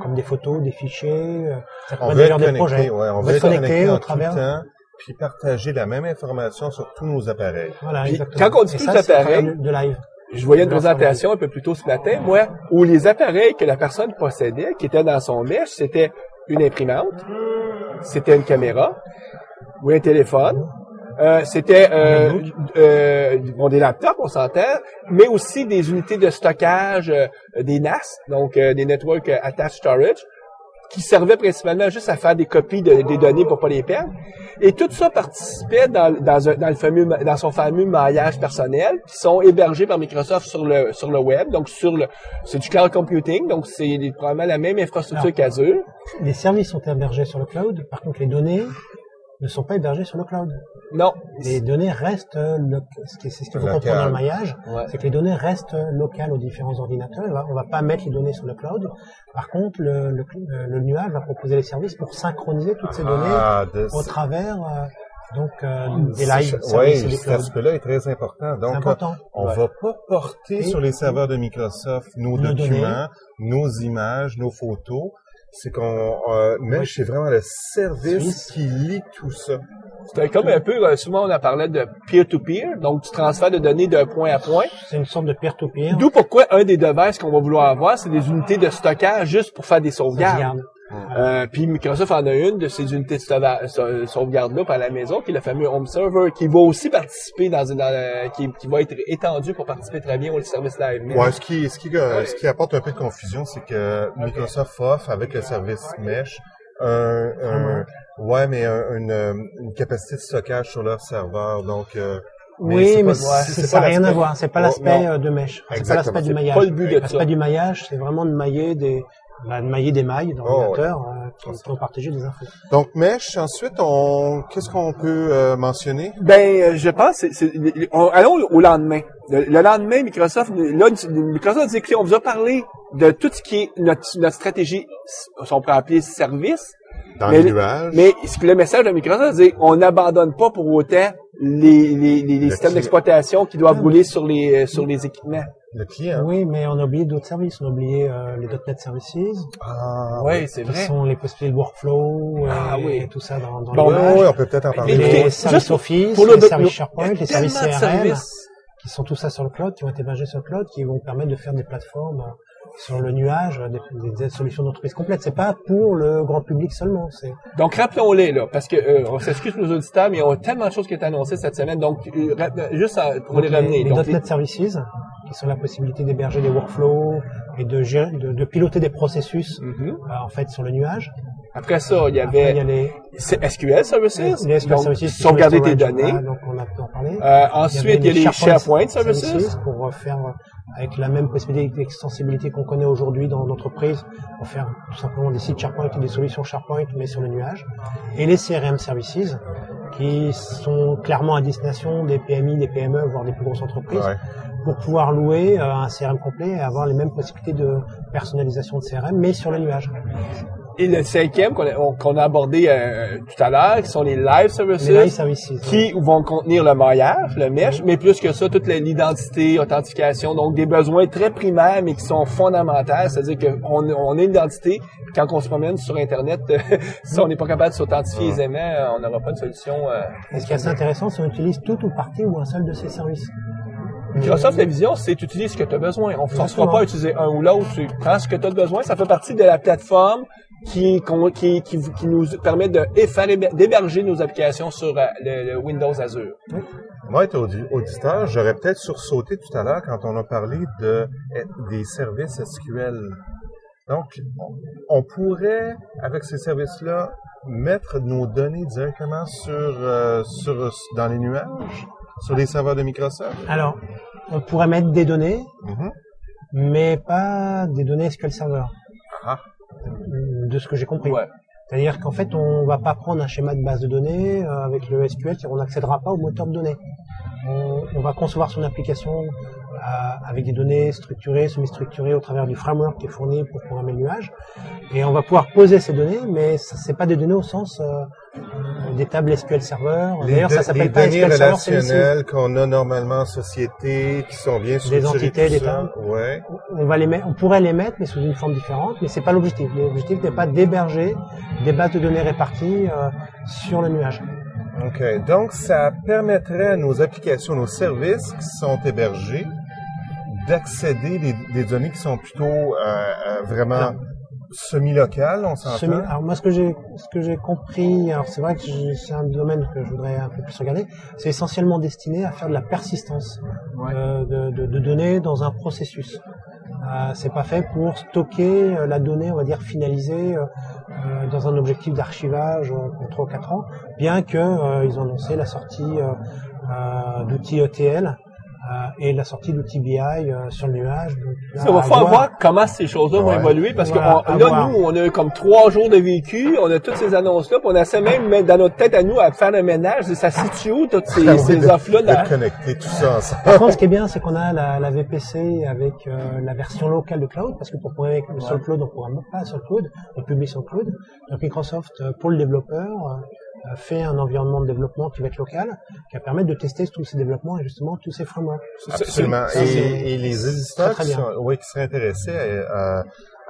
comme des photos, des fichiers, ça peut être d'ailleurs des projets. On veut être connecté au travers. Puis partager la même information sur tous nos appareils. Voilà, puis, exactement. Quand on dit tous les appareils, de live. Je voyais une présentation un peu plus tôt ce matin, moi, où les appareils que la personne possédait, qui étaient dans son mesh, c'était une imprimante, c'était une caméra, ou un téléphone, c'était des laptops, on s'entend, mais aussi des unités de stockage, des NAS, donc des Network Attached Storage, qui servaient principalement juste à faire des copies des données pour pas les perdre. Et tout ça participait dans son fameux maillage personnel, qui sont hébergés par Microsoft sur le web. Donc c'est du cloud computing, donc c'est probablement la même infrastructure qu'Azure. Les services sont hébergés sur le cloud, par contre les données ne sont pas hébergées sur le cloud. Non. Les données restent, c'est ce qu'il faut comprendre dans le maillage, c'est que les données restent locales aux différents ordinateurs. On va pas mettre les données sur le cloud. Par contre, le nuage va proposer les services pour synchroniser toutes ces données au travers des live services. Oui, cet aspect-là est très important. Donc, on va pas porter sur les serveurs de Microsoft nos documents, nos images, nos photos. C'est Mesh, c'est vraiment le service qui lie tout ça. C'est comme un peu, souvent on a parlé de peer-to-peer, donc du transfert de données d'un point à point. C'est une sorte de peer-to-peer. D'où pourquoi un des devices qu'on va vouloir avoir, c'est des unités de stockage juste pour faire des sauvegardes. Puis Microsoft en a une de ces unités de sauvegarde-là à la maison, qui est le fameux Home Server, qui va aussi participer qui va être étendu pour participer très bien au service live. Ouais, ce qui apporte un peu de confusion, c'est que Microsoft offre avec le service Mesh une capacité de stockage sur leur serveur. Donc oui, mais ça n'a rien à voir. C'est pas l'aspect de Mesh. C'est pas l'aspect du maillage. L'aspect du maillage, c'est vraiment de mailler des mailles d'ordinateurs qui ont partagé des infos. Donc Mesh, ensuite, qu'est-ce qu'on peut mentionner? Je pense, allons au lendemain. Le lendemain, Microsoft dit, écoutez, on vous a parlé de tout ce qui est notre stratégie, on peut appeler service. Dans le nuage. Mais le message de Microsoft, c'est on n'abandonne pas pour autant les systèmes d'exploitation qui doivent rouler sur les équipements. Le client. Oui, mais on a oublié d'autres services. On a oublié les .NET Services. Oui, c'est vrai. Qui sont les possibilités de workflow et tout ça dans oui, on peut peut-être en parler. Les services Office, les services SharePoint, les services CRM, qui sont tout ça sur le cloud, qui vont être hébergés sur le cloud, qui vont permettre de faire des plateformes sur le nuage, des solutions d'entreprise complètes. C'est pas pour le grand public seulement. Donc, rappelons-les, là, parce que, on s'excuse pour nos auditeurs, mais il y a tellement de choses qui ont été annoncées cette semaine. Donc, juste pour les ramener. Les .NET Services, qui sont la possibilité d'héberger des workflows et de piloter des processus, en fait, sur le nuage. Après ça, il y avait les SQL Services, les SQL Services, sauvegarder tes données. Donc, on a pu en parler. Ensuite, il y a les SharePoint Services. Pour faire, avec la même possibilité d'extensibilité qu'on connaît aujourd'hui dans l'entreprise, pour faire tout simplement des sites SharePoint et des solutions SharePoint, mais sur le nuage. Et les CRM Services, qui sont clairement à destination des PMI, des PME, voire des plus grosses entreprises, pour pouvoir louer un CRM complet et avoir les mêmes possibilités de personnalisation de CRM, mais sur le nuage. Et le cinquième qu'on a abordé tout à l'heure, qui sont les live services, qui vont contenir le maillage, le mesh, mais plus que ça, toute l'identité, authentification, donc des besoins très primaires, mais qui sont fondamentaux. C'est-à-dire qu'on a une identité, quand on se promène sur Internet, si on n'est pas capable de s'authentifier aisément, on n'aura pas de solution. Et ce qui est assez intéressant, c'est qu'on utilise tout ou partie ou un seul de ces services. Microsoft, la vision, c'est tu utilises ce que tu as besoin. On ne fera pas utiliser un ou l'autre. Tu prends ce que tu as besoin. Ça fait partie de la plateforme qui nous permet d'héberger nos applications sur le Windows Azure. Moi, être auditeur, j'aurais peut-être sursauté tout à l'heure quand on a parlé des services SQL. Donc, on pourrait, avec ces services-là, mettre nos données directement dans les nuages, sur les serveurs de Microsoft? Alors, on pourrait mettre des données, Mhm. mais pas des données SQL Server, Ah. de ce que j'ai compris. Ouais. C'est-à-dire qu'en fait, on va pas prendre un schéma de base de données avec le SQL, on n'accédera pas au moteur de données. On va concevoir son application avec des données structurées, semi-structurées au travers du framework qui est fourni pour programmer le nuage. Et on va pouvoir poser ces données, mais c'est pas des données au sens des tables SQL Server. D'ailleurs, ça s'appelle pas les données SQL Server, c'est relationnelles qu'on a normalement en société, qui sont bien structurées. des entités, des tables. Ouais. On pourrait les mettre, mais sous une forme différente, mais c'est pas l'objectif. L'objectif n'est pas d'héberger des bases de données réparties sur le nuage. OK. Donc, ça permettrait à nos applications, nos services qui sont hébergés, d'accéder des données qui sont plutôt vraiment semi-locales, on s'entend? Alors moi, ce que j'ai compris, alors c'est vrai que c'est un domaine que je voudrais un peu plus regarder, c'est essentiellement destiné à faire de la persistance de données dans un processus. C'est pas fait pour stocker la donnée, on va dire finalisée dans un objectif d'archivage pour 3 ou 4 ans, bien que ils ont annoncé la sortie d'outils ETL et la sortie d'outils BI sur le nuage. Donc, là, On va falloir voir comment ces choses-là vont évoluer, parce que là, nous, on a comme 3 jours de vécu, on a toutes ces annonces-là, puis on essaie même dans notre tête à nous à faire le ménage, ça se situe où, toutes ces offres-là? De connecter tout ça ensemble. Par contre, ce qui est bien, c'est qu'on a la VPC avec la version locale de cloud, parce que pour programmer sur le cloud, on ne programme pas sur le cloud, on publie sur le cloud. Donc Microsoft, pour le développeur, fait un environnement de développement qui va être local, qui va permettre de tester tous ces développements et justement tous ces frameworks. Absolument. Et les éditeurs qui seraient intéressés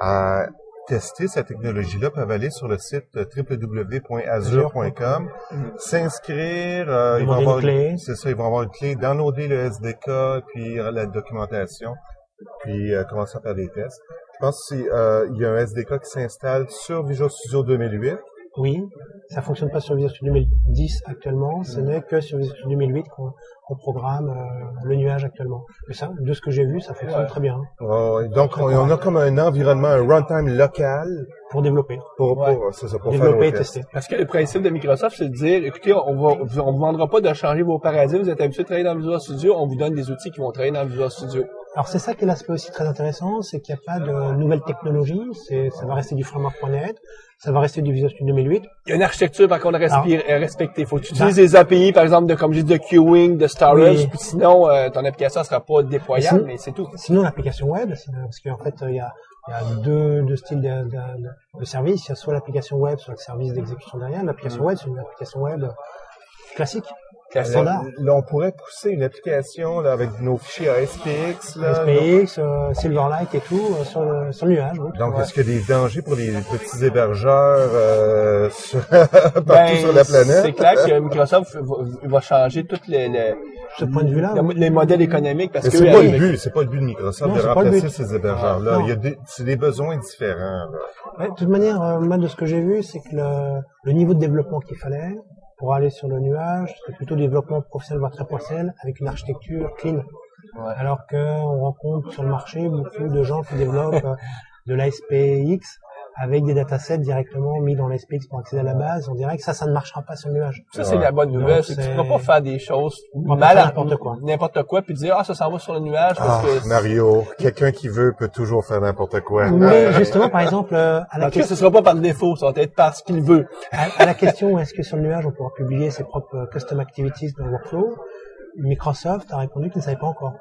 à tester cette technologie-là peuvent aller sur le site www.azure.com, s'inscrire, ils vont avoir une clé, downloader le SDK, puis la documentation, puis commencer à faire des tests. Je pense qu'il y a un SDK qui s'installe sur Visual Studio 2008. Oui, ça fonctionne pas sur Visual Studio 2010 actuellement, ce n'est que sur Visual Studio 2008 qu'on programme le nuage actuellement. Mais ça, de ce que j'ai vu, ça fonctionne très bien. Donc, on a comme un environnement, un runtime local pour développer. Pour développer et tester. Parce que le principe de Microsoft, c'est de dire, écoutez, on vous demandera pas de changer vos paradigmes, vous êtes habitués de travailler dans Visual Studio, on vous donne des outils qui vont travailler dans Visual Studio. Alors c'est ça qui est l'aspect aussi très intéressant, c'est qu'il n'y a pas de nouvelles technologies, ça va rester du framework.net, ça va rester du Visual Studio 2008. Il y a une architecture par contre à respecter. Faut que tu utilises des API, par exemple, comme j'ai dit, de queuing, de storage, puis sinon ton application ne sera pas déployable, mais c'est tout. Sinon l'application web, parce qu'en fait il y a deux styles de services, il y a soit l'application web, soit le service d'exécution derrière. L'application web, c'est une application web classique. Standard. Là, on pourrait pousser une application là, avec nos fichiers ASPX. Silverlight et tout sur le nuage. Oui. Donc, est-ce qu'il y a des dangers pour les petits hébergeurs partout sur la planète? C'est clair que Microsoft va changer toutes ce point de vue-là, les modèles économiques. Parce que c'est pas le but de Microsoft de remplacer ces hébergeurs-là. C'est des besoins différents. Ouais, de toute manière, moi, de ce que j'ai vu, c'est que le niveau de développement qu'il fallait pour aller sur le nuage, c'est plutôt développement professionnel voire très professionnel avec une architecture clean. Ouais. Alors qu'on rencontre sur le marché beaucoup de gens qui développent de l'ASPX avec des datasets directement mis dans l'ASPX pour accéder à la base. On dirait que ça ne marchera pas sur le nuage. Ça, c'est la bonne nouvelle. C'est que tu ne pourras pas faire des choses n'importe quoi, puis dire, ça s'en va sur le nuage. Parce que Mario, quelqu'un qui veut peut toujours faire n'importe quoi. Mais justement, par exemple, à la question, ce sera pas par défaut, ça va être parce qu'il veut. À la question, est-ce que sur le nuage, on pourra publier ses propres custom activities dans le workflow? Microsoft a répondu qu'il ne savait pas encore.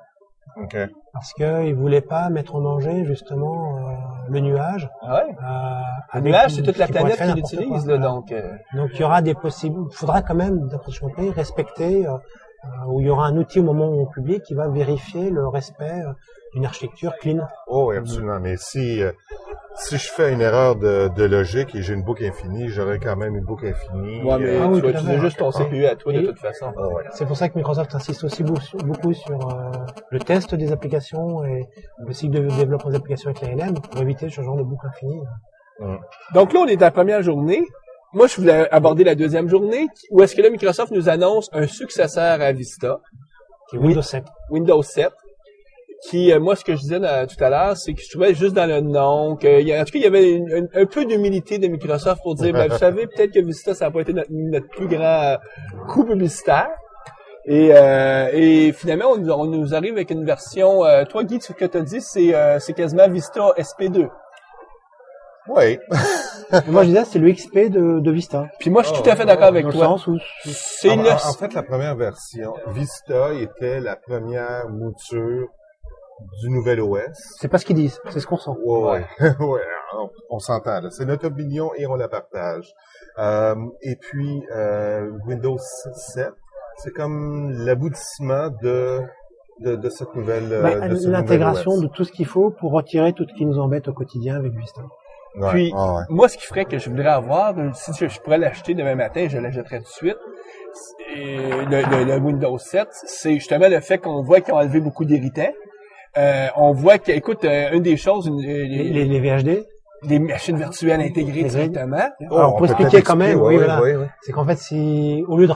Okay. Parce qu'ils voulaient pas mettre en danger justement le nuage. Le nuage, c'est toute la planète qui l'utilise, là, donc. Donc il y aura des possibilités. Il faudra quand même, d'après ce que je comprends, respecter où il y aura un outil au moment où on publie qui va vérifier le respect d'une architecture clean. Oh, absolument. Mais si je fais une erreur de logique et j'ai une boucle infinie, j'aurai quand même une boucle infinie. Ouais, mais tu vas utiliser juste ton CPU à toi de toute façon. C'est pour ça que Microsoft insiste aussi beaucoup sur le test des applications et le cycle de développement des applications avec l'ALM pour éviter ce genre de boucle infinie. Donc là, on est à la première journée. Moi, je voulais aborder la deuxième journée, où est-ce que là, Microsoft nous annonce un successeur à Vista. Qui est Windows 7. Windows 7. qui, moi, ce que je disais tout à l'heure, c'est que je trouvais juste dans le nom, en tout cas, il y avait un peu d'humilité de Microsoft pour dire, vous savez, peut-être que Vista, ça n'a pas été notre plus grand coup publicitaire. Et finalement, on nous arrive avec une version, toi, Guy, ce que tu as dit, c'est quasiment Vista SP2. Oui. Moi, je disais, c'est le XP de Vista. Puis moi, je suis tout à fait d'accord avec toi. En fait, la première version, Vista était la première mouture du nouvel OS. C'est pas ce qu'ils disent, c'est ce qu'on sent. Ouais. Ouais, on s'entend, là. C'est notre opinion et on la partage. Et puis, Windows 7, c'est comme l'aboutissement de cette nouvelle, l'intégration de tout ce qu'il faut pour retirer tout ce qui nous embête au quotidien avec Vista. Ouais. Puis, moi, ce qui ferait que je voudrais avoir, si je pourrais l'acheter demain matin, je l'achèterais tout de suite, le Windows 7, c'est justement le fait qu'on voit qu'ils ont enlevé beaucoup d'irritants. On voit qu'écoute, une des choses... Les VHD? Des machines virtuelles intégrées directement. Alors, pour expliquer quand même, oui. C'est qu'en fait, si, au lieu de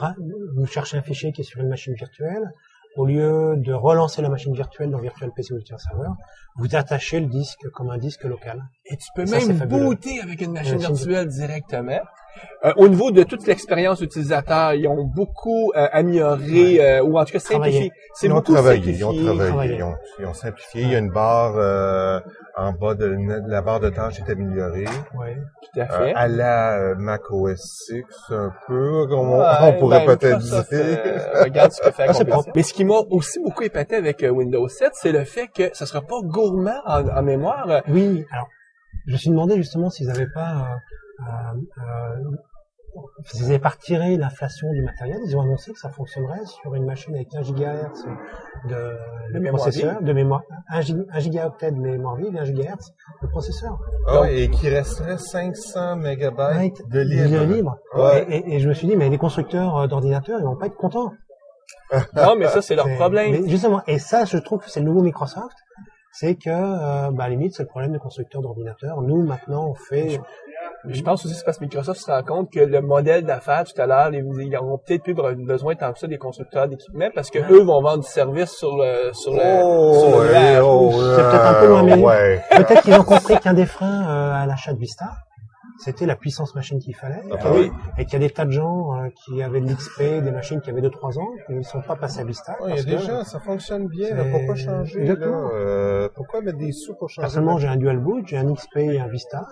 vous cherchez un fichier qui est sur une machine virtuelle, au lieu de relancer la machine virtuelle dans Virtual PC Multi Server, vous attachez le disque comme un disque local. Et tu peux même booter avec une machine virtuelle directement. Au niveau de toute l'expérience utilisateur, ils ont beaucoup amélioré, ou en tout cas simplifié. Ils ont travaillé. Ils ont simplifié. Il y a une barre en bas de la barre de tâches est améliorée. Oui, tout à fait. À la Mac OS X, un peu, on pourrait peut-être dire. Regarde ce que fait Mais ce qui m'a aussi beaucoup épaté avec Windows 7, c'est le fait que ça sera pas gourmand en mémoire. Oui, alors, je me suis demandé justement s'ils n'avaient pas... ils n'avaient pas retiré l'inflation du matériel. Ils ont annoncé que ça fonctionnerait sur une machine avec 1 GHz de processeur, de mémoire, 1 gigaoctet de mémoire vive et 1 GHz de processeur. Donc, et qui resterait 500 mégabytes de libre. Ouais. Et je me suis dit, mais les constructeurs d'ordinateurs, ils vont pas être contents. Non, mais ça, c'est leur problème. Mais justement, et ça, je trouve que c'est le nouveau Microsoft. C'est que, à la limite, c'est le problème des constructeurs d'ordinateurs. Nous, maintenant, on fait... Je pense aussi que c'est parce que Microsoft se rend compte que le modèle d'affaires, tout à l'heure, ils auront peut-être plus besoin tant que ça des constructeurs d'équipements parce que eux vont vendre du service sur le c'est peut-être un peu loin, mais peut-être qu'ils ont compris qu'un des freins à l'achat de Vista, c'était la puissance machine qu'il fallait. Et qu'il y a des tas de gens qui avaient de l'XP, des machines qui avaient 2-3 ans, qui ne sont pas passés à Vista. Il y a des gens, ça fonctionne bien, là, pourquoi changer? Là, pourquoi mettre des sous pour changer? Personnellement, j'ai un dual boot, j'ai un XP et un Vista,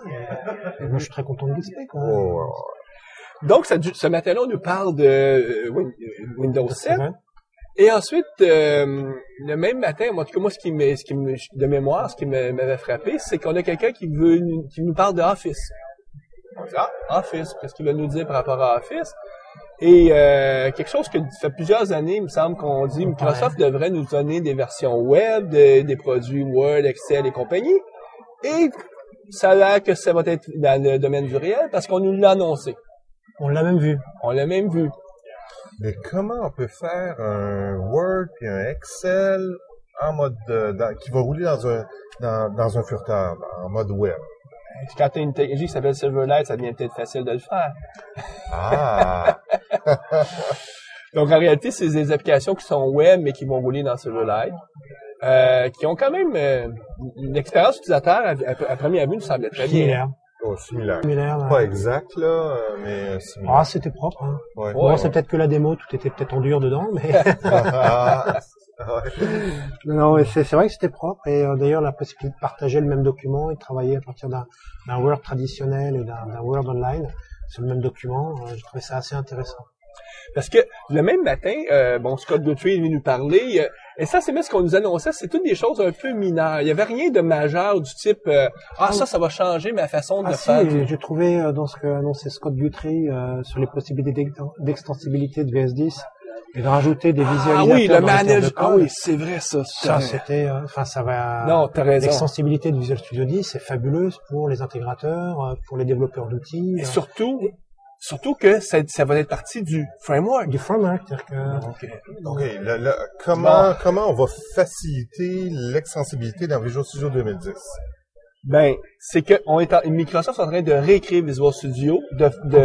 et moi je suis très content de l'XP quand même. Donc, ce matin-là, on nous parle de Windows 7. Et ensuite, le même matin, en tout cas, moi, de mémoire, ce qui m'avait frappé, c'est qu'on a quelqu'un qui nous parle de Office. Office, qu'est-ce qu'il va nous dire par rapport à Office? Et quelque chose que ça fait plusieurs années, il me semble qu'on dit Microsoft devrait nous donner des versions web des produits Word, Excel et compagnie. Et ça a l'air que ça va être dans le domaine du réel parce qu'on nous l'a annoncé. On l'a même vu. Mais comment on peut faire un Word puis un Excel en mode qui va rouler dans un furteur, en mode web? Quand tu as une technologie qui s'appelle Silverlight, ça devient peut-être facile de le faire. Donc, en réalité, c'est des applications qui sont web, mais qui vont rouler dans Silverlight, qui ont quand même une expérience utilisateur à première vue, nous semble très bien. Similaire. Pas exact, là, mais similaire. C'était propre, hein. Bon, c'est peut-être que la démo, tout était peut-être en dur dedans, mais... Non, mais c'est vrai que c'était propre, et d'ailleurs, la possibilité de partager le même document et de travailler à partir d'un Word traditionnel et d'un Word Online sur le même document, j'ai trouvé ça assez intéressant. Parce que le même matin, Scott Guthrie est venu nous parler, et ça, c'est même ce qu'on nous annonçait, c'est toutes des choses un peu mineures. Il y avait rien de majeur du type ça va changer ma façon de faire. J'ai trouvé dans ce que annonçait Scott Guthrie sur les possibilités d'extensibilité de VS10 et de rajouter des visualisateurs. Ah oui, le manage. Ah oui, c'est vrai ça. Ça c'était, ça va. Non, t'as raison. L'extensibilité de Visual Studio 10 c'est fabuleuse pour les intégrateurs, pour les développeurs d'outils. Et surtout que ça va être partie du framework. C'est-à-dire que... Comment on va faciliter l'extensibilité dans Visual Studio 2010? C'est que Microsoft est en train de réécrire Visual Studio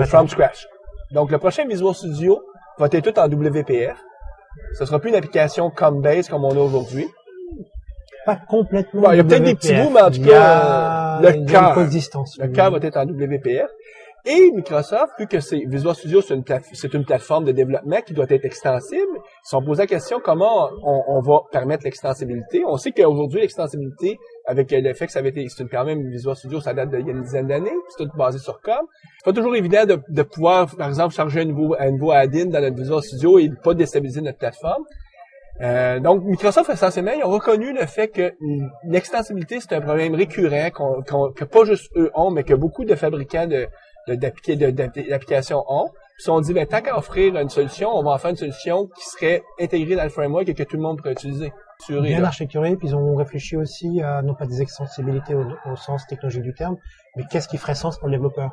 from scratch. Donc, le prochain Visual Studio va être tout en WPF. Ce sera plus une application COM-based comme on a aujourd'hui. pas complètement. Il y a peut-être des petits bouts, mais en tout cas, le cœur. Le cœur va être en WPF. Et Microsoft, vu que Visual Studio, c'est une plateforme de développement qui doit être extensible, ils se sont posé la question comment on va permettre l'extensibilité. On sait qu'aujourd'hui, l'extensibilité, avec le fait que ça avait été, c'est quand même Visual Studio, ça date d'il y a une dizaine d'années, c'est tout basé sur COM. C'est pas toujours évident de pouvoir, par exemple, charger un nouveau add-in dans notre Visual Studio et de pas déstabiliser notre plateforme. Donc, Microsoft, essentiellement, ils ont reconnu le fait que l'extensibilité, c'est un problème récurrent que pas juste eux ont, mais que beaucoup de fabricants d'applications ont. Puis on dit, tant qu'à offrir une solution, on va en faire une solution qui serait intégrée dans le framework et que tout le monde pourrait utiliser. Bien architecturé, puis ils ont réfléchi aussi à non pas des extensibilités au sens technologique du terme, mais qu'est-ce qui ferait sens pour le développeur.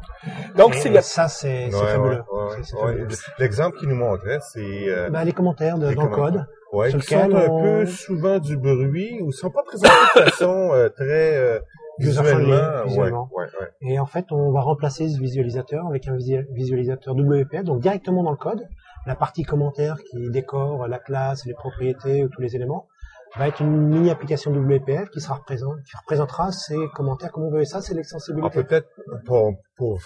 Donc ça c'est fabuleux. L'exemple qu'il nous montrait, c'est les commentaires dans le code. Ouais, qui sont un peu souvent du bruit ou sont pas présentés de façon très visuellement. Ouais. Et en fait, on va remplacer ce visualisateur avec un visualisateur WPF, donc directement dans le code. La partie commentaire qui décore la classe, les propriétés ou tous les éléments va être une mini application WPF qui représentera ces commentaires comme on veut. Et ça, c'est l'extensibilité. Peut-être pour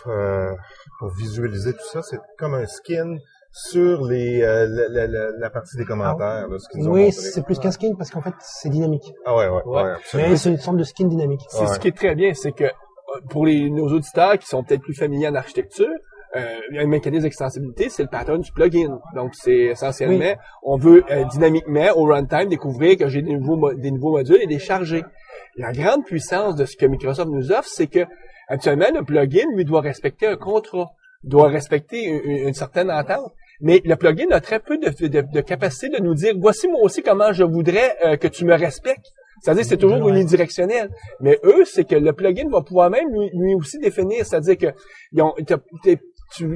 visualiser tout ça, c'est comme un skin sur la partie des commentaires. Là, ce qu'ils nous ont montré. C'est plus qu'un skin parce qu'en fait, c'est dynamique. Ouais, mais c'est une sorte de skin dynamique. Ce qui est très bien, c'est que pour nos auditeurs qui sont peut-être plus familiers en architecture, il y a un mécanisme d'extensibilité, c'est le pattern du plugin. Donc, c'est essentiellement, on veut dynamiquement, au runtime, découvrir que j'ai des nouveaux modules et les charger. La grande puissance de ce que Microsoft nous offre, c'est que, actuellement, le plugin, lui, doit respecter un contrat, doit respecter une certaine entente. Mais le plugin a très peu de capacité de nous dire, voici moi aussi comment je voudrais que tu me respectes. C'est-à-dire que c'est toujours unidirectionnel. Mais eux, c'est que le plugin va pouvoir même lui aussi définir. C'est-à-dire que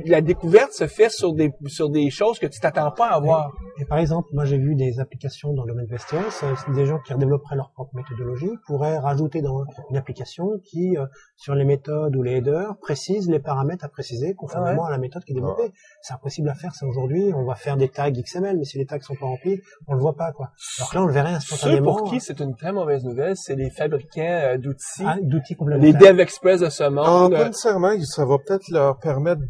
la découverte se fait sur des choses que tu t'attends pas à voir. Et par exemple, moi j'ai vu des applications dans le domaine de STS, des gens qui développeraient leur propre méthodologie pourraient rajouter dans une application qui, sur les méthodes ou les headers, précise les paramètres à préciser conformément à la méthode qui est développée. C'est impossible à faire ça aujourd'hui. On va faire des tags XML, mais si les tags sont pas remplis, on le voit pas, quoi. Alors que là, on le verrait instantanément. Ceux pour qui c'est une très mauvaise nouvelle, c'est les fabricants d'outils. D'outils complémentaires. Les Dev Express de ce monde. Pas nécessairement. Ça va peut-être leur permettre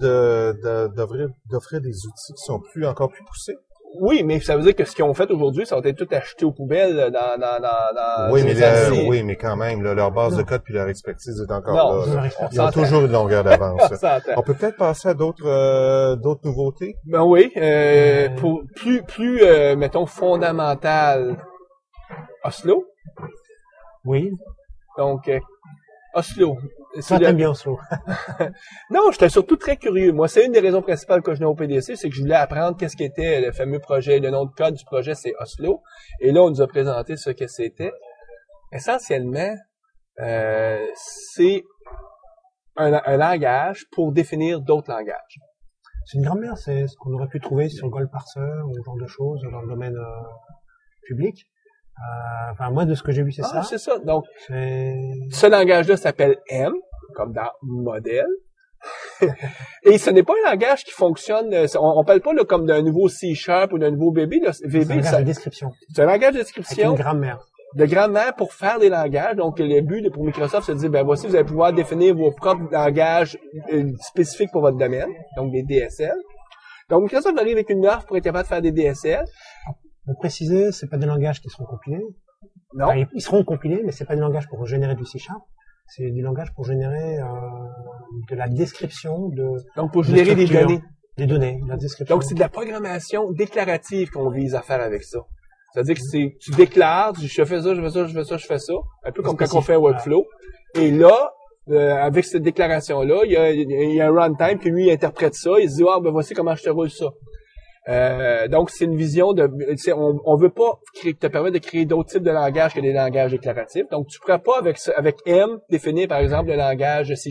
d'offrir des outils qui sont encore plus poussés. Oui, mais ça veut dire que ce qu'ils ont fait aujourd'hui, ça va être tout acheté aux poubelles dans oui, mais quand même, là, leur base de code puis leur expertise est encore là. Ils ont toujours une longueur d'avance. On peut peut-être passer à d'autres nouveautés. Ben oui, pour plus mettons fondamental. Oslo. Oui. Donc Oslo. Ça t'aime bien Oslo. Non, j'étais surtout très curieux. Moi, c'est une des raisons principales que je venais au PDC, c'est que je voulais apprendre qu'est-ce qu'était le fameux projet. Le nom de code du projet, c'est Oslo. Et là, on nous a présenté ce que c'était. Essentiellement, c'est un langage pour définir d'autres langages. C'est une grammaire, c'est ce qu'on aurait pu trouver sur Gold Parser ou ce genre de choses dans le domaine public. Moi, de ce que j'ai vu, c'est ça. C'est ça. Donc, ce langage-là s'appelle M, comme dans modèle. Et ce n'est pas un langage qui fonctionne, on parle pas là, comme d'un nouveau C# ou d'un nouveau VB. C'est un langage de description. C'est un langage de description. Avec une grammaire. De grammaire pour faire des langages. Donc, le but pour Microsoft, c'est de dire, voici, vous allez pouvoir définir vos propres langages spécifiques pour votre domaine. Donc, des DSL. Donc, Microsoft arrive avec une offre pour être capable de faire des DSL. Pour préciser, c'est pas des langages qui seront compilés. Non. Ils seront compilés, mais c'est pas des langages pour générer du C#. C'est du langage pour générer de la description donc pour générer des données. Des données, la description. Donc c'est de la programmation déclarative qu'on vise à faire avec ça. C'est-à-dire que tu déclares, je fais ça, je fais ça, je fais ça, je fais ça. Un peu comme quand on fait un workflow. Et là, avec cette déclaration-là, il y a un runtime qui lui interprète ça. Il se dit, voici comment je te roule ça. Donc, c'est une vision on veut pas te permettre de créer d'autres types de langages que des langages déclaratifs. Donc, tu pourras pas avec M définir, par exemple, le langage C#.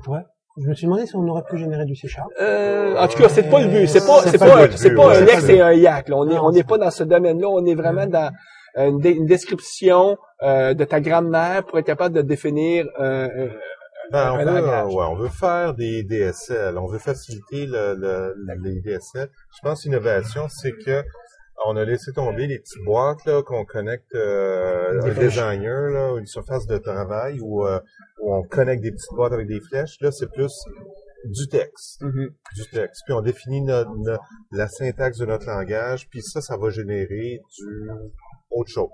Ouais. Je me suis demandé si on aurait pu générer du C#. En tout cas, c'est pas le but. C'est pas un X et un YAC, là. On n'est pas dans ce domaine-là. On est vraiment dans une description, de ta grammaire pour être capable de définir, on veut faire des DSL, on veut faciliter les DSL. Je pense que l'innovation, c'est que on a laissé tomber les petites boîtes là qu'on connecte un designer, là, une surface de travail où on connecte des petites boîtes avec des flèches. Là, c'est plus du texte. Du texte. Puis on définit la syntaxe de notre langage, puis ça va générer autre chose.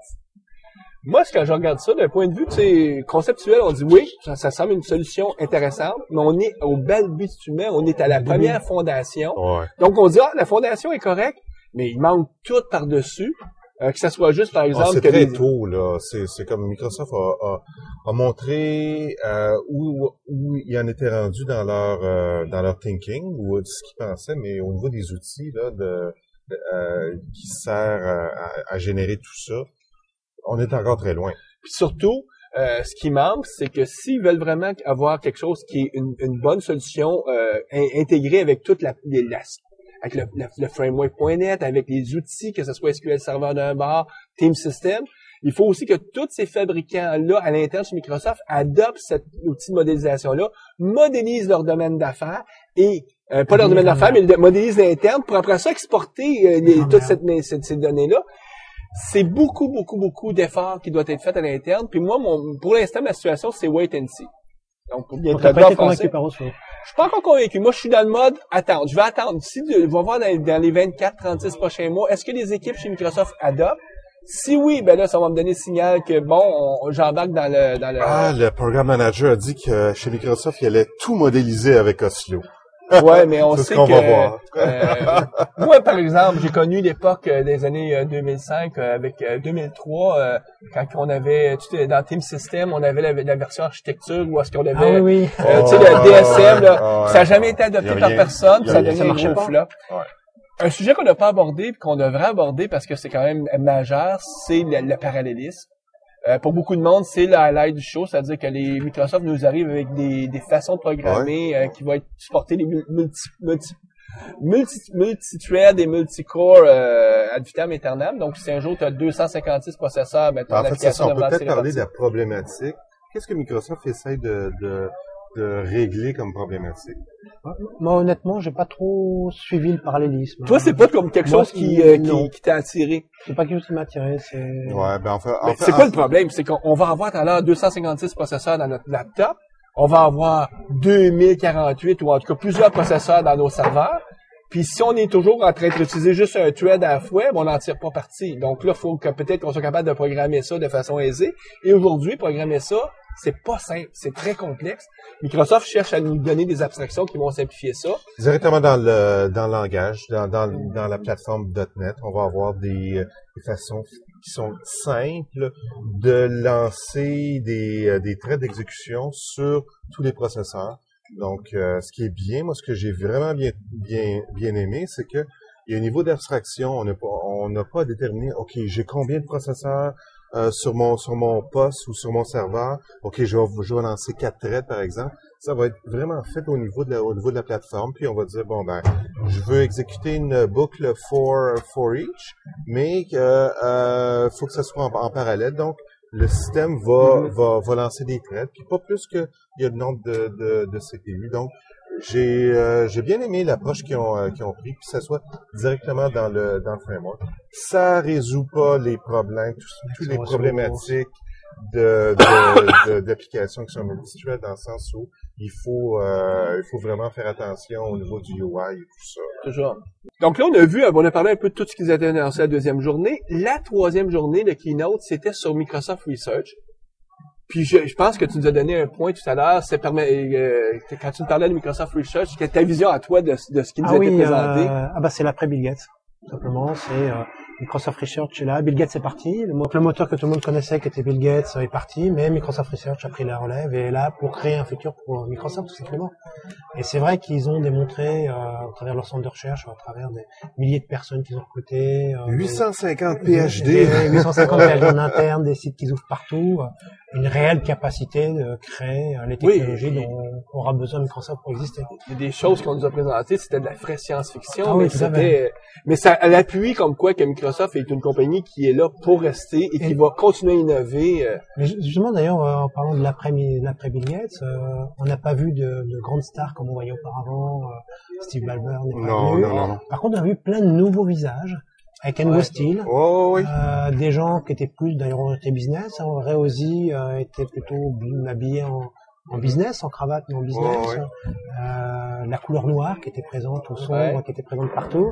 Moi, quand je regarde ça, d'un point de vue conceptuel, on dit oui, ça semble une solution intéressante, mais on est au balbutiement, on est à la première fondation. Ouais. Donc, on dit, la fondation est correcte, mais il manque tout par-dessus. Que ça soit juste, par exemple... c'est très tôt, là. C'est comme Microsoft a montré où ils en étaient rendus dans leur thinking, ou ce qu'ils pensaient, mais au niveau des outils là qui servent à générer tout ça, on est encore très loin. Puis surtout, ce qui manque, c'est que s'ils veulent vraiment avoir quelque chose qui est une bonne solution intégrée avec toute avec le framework.net, avec les outils, que ce soit SQL Server d'un bord, Team System, il faut aussi que tous ces fabricants-là, à l'interne chez Microsoft, adoptent cet outil de modélisation-là, modélisent leur domaine d'affaires et pas leur domaine d'affaires, mais modélisent l'interne pour après ça exporter toutes ces données-là. C'est beaucoup d'efforts qui doivent être faits à l'interne. Puis moi, pour l'instant, ma situation, c'est wait and see. Donc, pour bien t'as pas été convaincu par Oslo. Je suis pas encore convaincu. Moi, je suis dans le mode attendre. Je vais attendre. On va voir dans les 24-36 prochains mois, est-ce que les équipes chez Microsoft adoptent? Si oui, ben là, ça va me donner le signal que j'embarque dans le... le programme manager a dit que chez Microsoft, il allait tout modéliser avec Oslo. Ouais, mais on sait qu'on que... va voir. Moi, par exemple, j'ai connu l'époque des années 2005 avec 2003, quand on avait, dans Team System, on avait la version architecture où est-ce qu'on avait, le DSM, là, ça n'a jamais été adopté par personne, ça donnait un gros flop. Ouais. Un sujet qu'on n'a pas abordé et qu'on devrait aborder parce que c'est quand même majeur, c'est le parallélisme. Pour beaucoup de monde, c'est le highlight du show, c'est-à-dire que les Microsoft nous arrivent avec des façons de programmer qui vont être supporter les multi-thread et multi-core ad vitam aeternam. Donc, si un jour tu as 256 processeurs, ben, en fait, c'est ça. On peut peut-être parler de la problématique. Qu'est-ce que Microsoft essaie de régler comme problématique? Moi, honnêtement, j'ai pas trop suivi le parallélisme. Toi, c'est pas comme quelque chose qui t'a attiré. C'est pas quelque chose qui m'a attiré, Ouais, ben, c'est quoi le problème? C'est qu'on va avoir tout à l'heure 256 processeurs dans notre laptop. On va avoir 2048 ou en tout cas plusieurs processeurs dans nos serveurs. Puis si on est toujours en train d'utiliser juste un thread à la fois, on n'en tire pas parti. Donc là, il faut que peut-être qu'on soit capable de programmer ça de façon aisée. Et aujourd'hui, programmer ça, c'est pas simple, c'est très complexe. Microsoft cherche à nous donner des abstractions qui vont simplifier ça. Directement dans le langage, dans la plateforme .NET, on va avoir des façons qui sont simples de lancer des traits d'exécution sur tous les processeurs. Donc, ce qui est bien, moi, ce que j'ai vraiment bien aimé, c'est que il y a un niveau d'abstraction. On n'a pas à déterminer, OK, j'ai combien de processeurs sur mon poste ou sur mon serveur. OK, je vais lancer 4 threads, par exemple. Ça va être vraiment fait au niveau de la plateforme. Puis on va dire, bon, ben, je veux exécuter une boucle for each, mais faut que ça soit en parallèle. Donc, le système va lancer des threads, puis pas plus que il y a le nombre de CPU. Donc, j'ai bien aimé l'approche qu'ils ont pris, puis que ça soit directement dans le framework. Ça résout pas les problèmes, tous les problématiques d'applications qui sont multithread, dans le sens où il faut vraiment faire attention au niveau du UI et tout ça. Toujours. Donc là, on a parlé un peu de tout ce qu'ils avaient annoncé la deuxième journée. La troisième journée, le keynote, c'était sur Microsoft Research. Puis je pense que tu nous as donné un point tout à l'heure, quand tu nous parlais de Microsoft Research, quelle est ta vision à toi de ce qui nous a été présenté? C'est l'après Bill Gates, tout simplement. C'est Microsoft Research est là, Bill Gates est parti. Le moteur que tout le monde connaissait, qui était Bill Gates, est parti, mais Microsoft Research a pris la relève et est là pour créer un futur pour Microsoft, tout simplement. Et c'est vrai qu'ils ont démontré, au travers de leur centre de recherche, au travers des milliers de personnes qu'ils ont recrutées, 850 PhD, 850 PhD en interne, des sites qu'ils ouvrent partout, une réelle capacité de créer les technologies dont aura besoin Microsoft pour exister. Il y a des choses qu'on nous a présentées, c'était de la vraie science-fiction, mais ça appuie comme quoi que Microsoft est une compagnie qui est là pour rester et qui va continuer à innover. Mais justement, d'ailleurs, en parlant de l'après Bill Gates, on n'a pas vu de grandes stars comme on voyait auparavant. Steve Ballmer n'est pas venu. Non. Par contre, on a vu plein de nouveaux visages avec Envo Steel. Oh, oui. Des gens qui étaient plus d'ailleurs orientés business. Reosi était plutôt habillé en business, en cravate, mais en business. Oh, oui. La couleur noire qui était présente, ou sombre, qui était présente partout.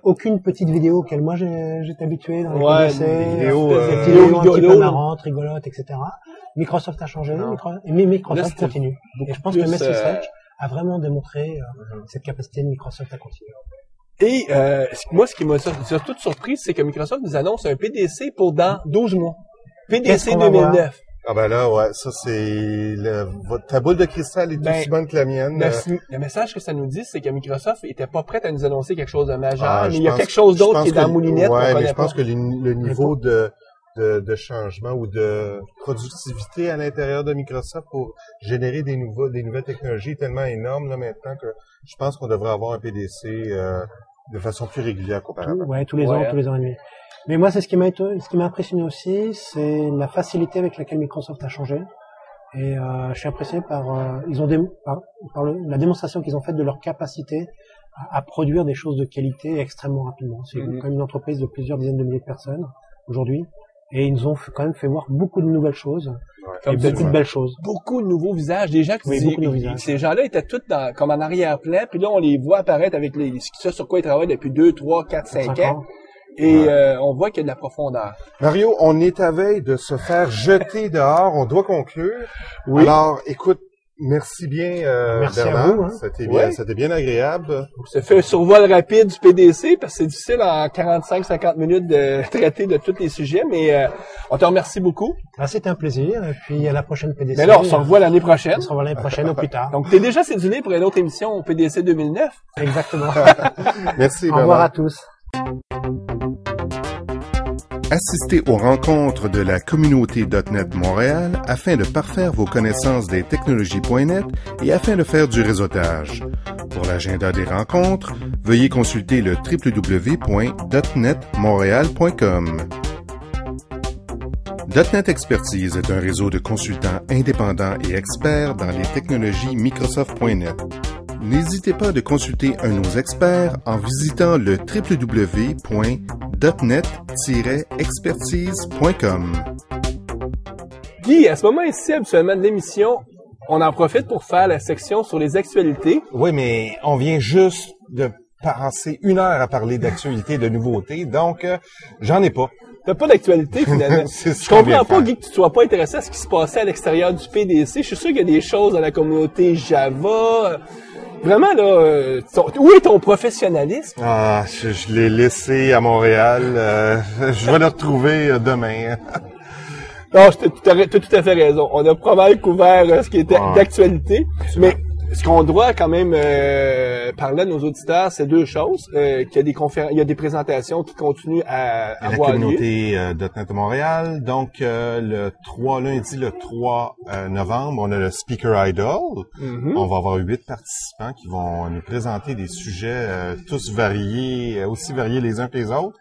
Aucune petite vidéo auquel moi j'étais habitué dans les PDC. Des vidéos un petit peu marrantes, rigolotes, etc. Microsoft a changé, mais Microsoft continue. Et je pense que Message Research a vraiment démontré cette capacité de Microsoft à continuer. Et moi, ce qui m'a surtout surpris, c'est que Microsoft nous annonce un PDC pour dans 12 mois. PDC 2009. Ah ben là, ouais, ça c'est ta boule de cristal est aussi bonne que la mienne. Le message que ça nous dit, c'est que Microsoft était pas prête à nous annoncer quelque chose de majeur, mais il y a quelque chose d'autre qui est dans la moulinette. Ouais, mais je pense que le niveau de changement ou de productivité à l'intérieur de Microsoft pour générer des nouvelles technologies est tellement énorme là maintenant que je pense qu'on devrait avoir un PDC de façon plus régulière qu'auparavant. Ouais, tous les ans et demi. Mais moi, c'est ce qui m'a impressionné aussi, c'est la facilité avec laquelle Microsoft a changé. Et je suis impressionné par la démonstration qu'ils ont faite de leur capacité à produire des choses de qualité extrêmement rapidement. C'est quand même une entreprise de plusieurs dizaines de milliers de personnes aujourd'hui. Et ils nous ont quand même fait voir beaucoup de nouvelles choses. Et beaucoup de belles choses. Beaucoup de nouveaux visages. Des gens ces gens-là étaient tous comme en arrière-plan, puis là, on les voit apparaître avec ça sur quoi ils travaillent depuis 2, 3, 4, 5 ans. Et on voit qu'il y a de la profondeur. Mario, on est à veille de se faire jeter dehors. On doit conclure. Oui. Alors, écoute, merci bien, merci Bernard. À vous, hein. C'était bien agréable. Ça fait un survol rapide du PDC parce que c'est difficile en 45-50 minutes de traiter de tous les sujets, mais on te remercie beaucoup. C'était un plaisir. Et puis à la prochaine PDC. Mais là, on se revoit l'année prochaine. On se revoit l'année prochaine ou plus tard. Donc, t'es déjà cédulé pour une autre émission au PDC 2009. Exactement. Merci, Bernard. Au revoir à tous. Assistez aux rencontres de la communauté .NET Montréal afin de parfaire vos connaissances des technologies.net et afin de faire du réseautage. Pour l'agenda des rencontres, veuillez consulter le www.netmontréal.com. .NET Expertise est un réseau de consultants indépendants et experts dans les technologies Microsoft.net. N'hésitez pas de consulter un de nos experts en visitant le www.net-expertise.com. Guy, à ce moment ici, habituellement de l'émission, on en profite pour faire la section sur les actualités. Oui, mais on vient juste de passer 1 heure à parler d'actualités, de nouveautés, donc j'en ai pas. T'as pas d'actualité, finalement. Je comprends pas, Guy, que tu sois pas intéressé à ce qui se passait à l'extérieur du PDC. Je suis sûr qu'il y a des choses dans la communauté Java. Vraiment, là, où est ton professionnalisme? Ah, je l'ai laissé à Montréal. Je vais le retrouver demain. Non, t'as tout à fait raison. On a pas mal couvert ce qui était d'actualité. Mais ce qu'on doit quand même parler à nos auditeurs, c'est 2 choses. Qu'il y a des il y a des présentations qui continuent à avoir lieu. La communauté .NET de Montréal. Donc, lundi le 3 novembre, on a le Speaker Idol. On va avoir 8 participants qui vont nous présenter des sujets tous variés, aussi variés les uns que les autres.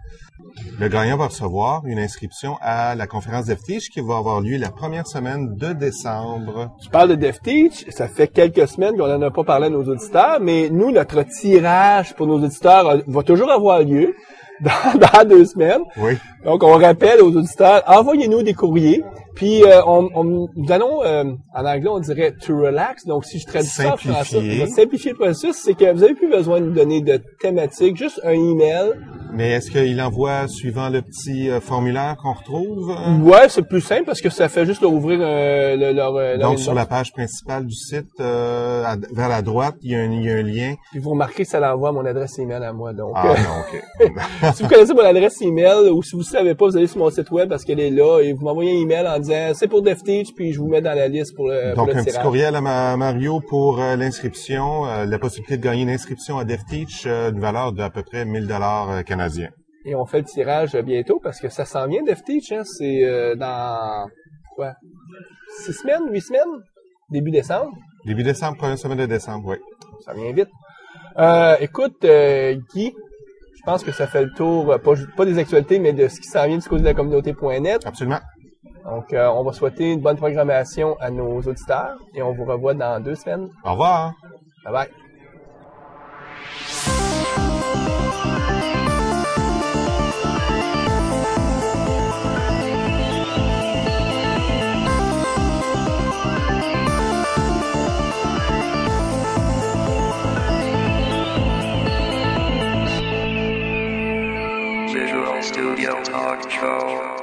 Le gagnant va recevoir une inscription à la conférence DevTeach qui va avoir lieu la première semaine de décembre. Tu parles de DevTeach, ça fait quelques semaines qu'on n'en a pas parlé à nos auditeurs, mais nous, notre tirage pour nos auditeurs va toujours avoir lieu dans 2 semaines. Oui. Donc, on rappelle aux auditeurs, envoyez-nous des courriers. Puis, nous allons, en anglais, on dirait to relax. Donc, si je traduis ça en français, on va simplifier le processus. C'est que vous avez plus besoin de nous donner de thématiques, juste un email. Mais est-ce qu'il envoie suivant le petit formulaire qu'on retrouve? Ouais, c'est plus simple parce que ça fait juste leur ouvrir leur donc, sur la page principale du site, vers la droite, il y a un lien. Puis, vous remarquez que ça l'envoie à mon adresse email à moi. Donc, non, OK. Si vous connaissez mon adresse email ou si vous ne savez pas, vous allez sur mon site web parce qu'elle est là et vous m'envoyez un email en disant c'est pour DevTeach puis je vous mets dans la liste pour le donc, pour le un tirage. Petit courriel à Mario pour l'inscription, la possibilité de gagner une inscription à DevTeach d'une valeur d'à peu près 1000 $ canadiens. Et on fait le tirage bientôt parce que ça s'en vient DevTeach, hein, c'est dans 6 semaines, 8 semaines, début décembre. Début décembre, première semaine de décembre, oui. Ça vient vite. Écoute, Guy, je pense que ça fait le tour, pas des actualités, mais de ce qui s'en vient du côté de la communauté.net. Absolument. Donc, on va souhaiter une bonne programmation à nos auditeurs et on vous revoit dans 2 semaines. Au revoir. Bye bye. Visual Studio Talk Show.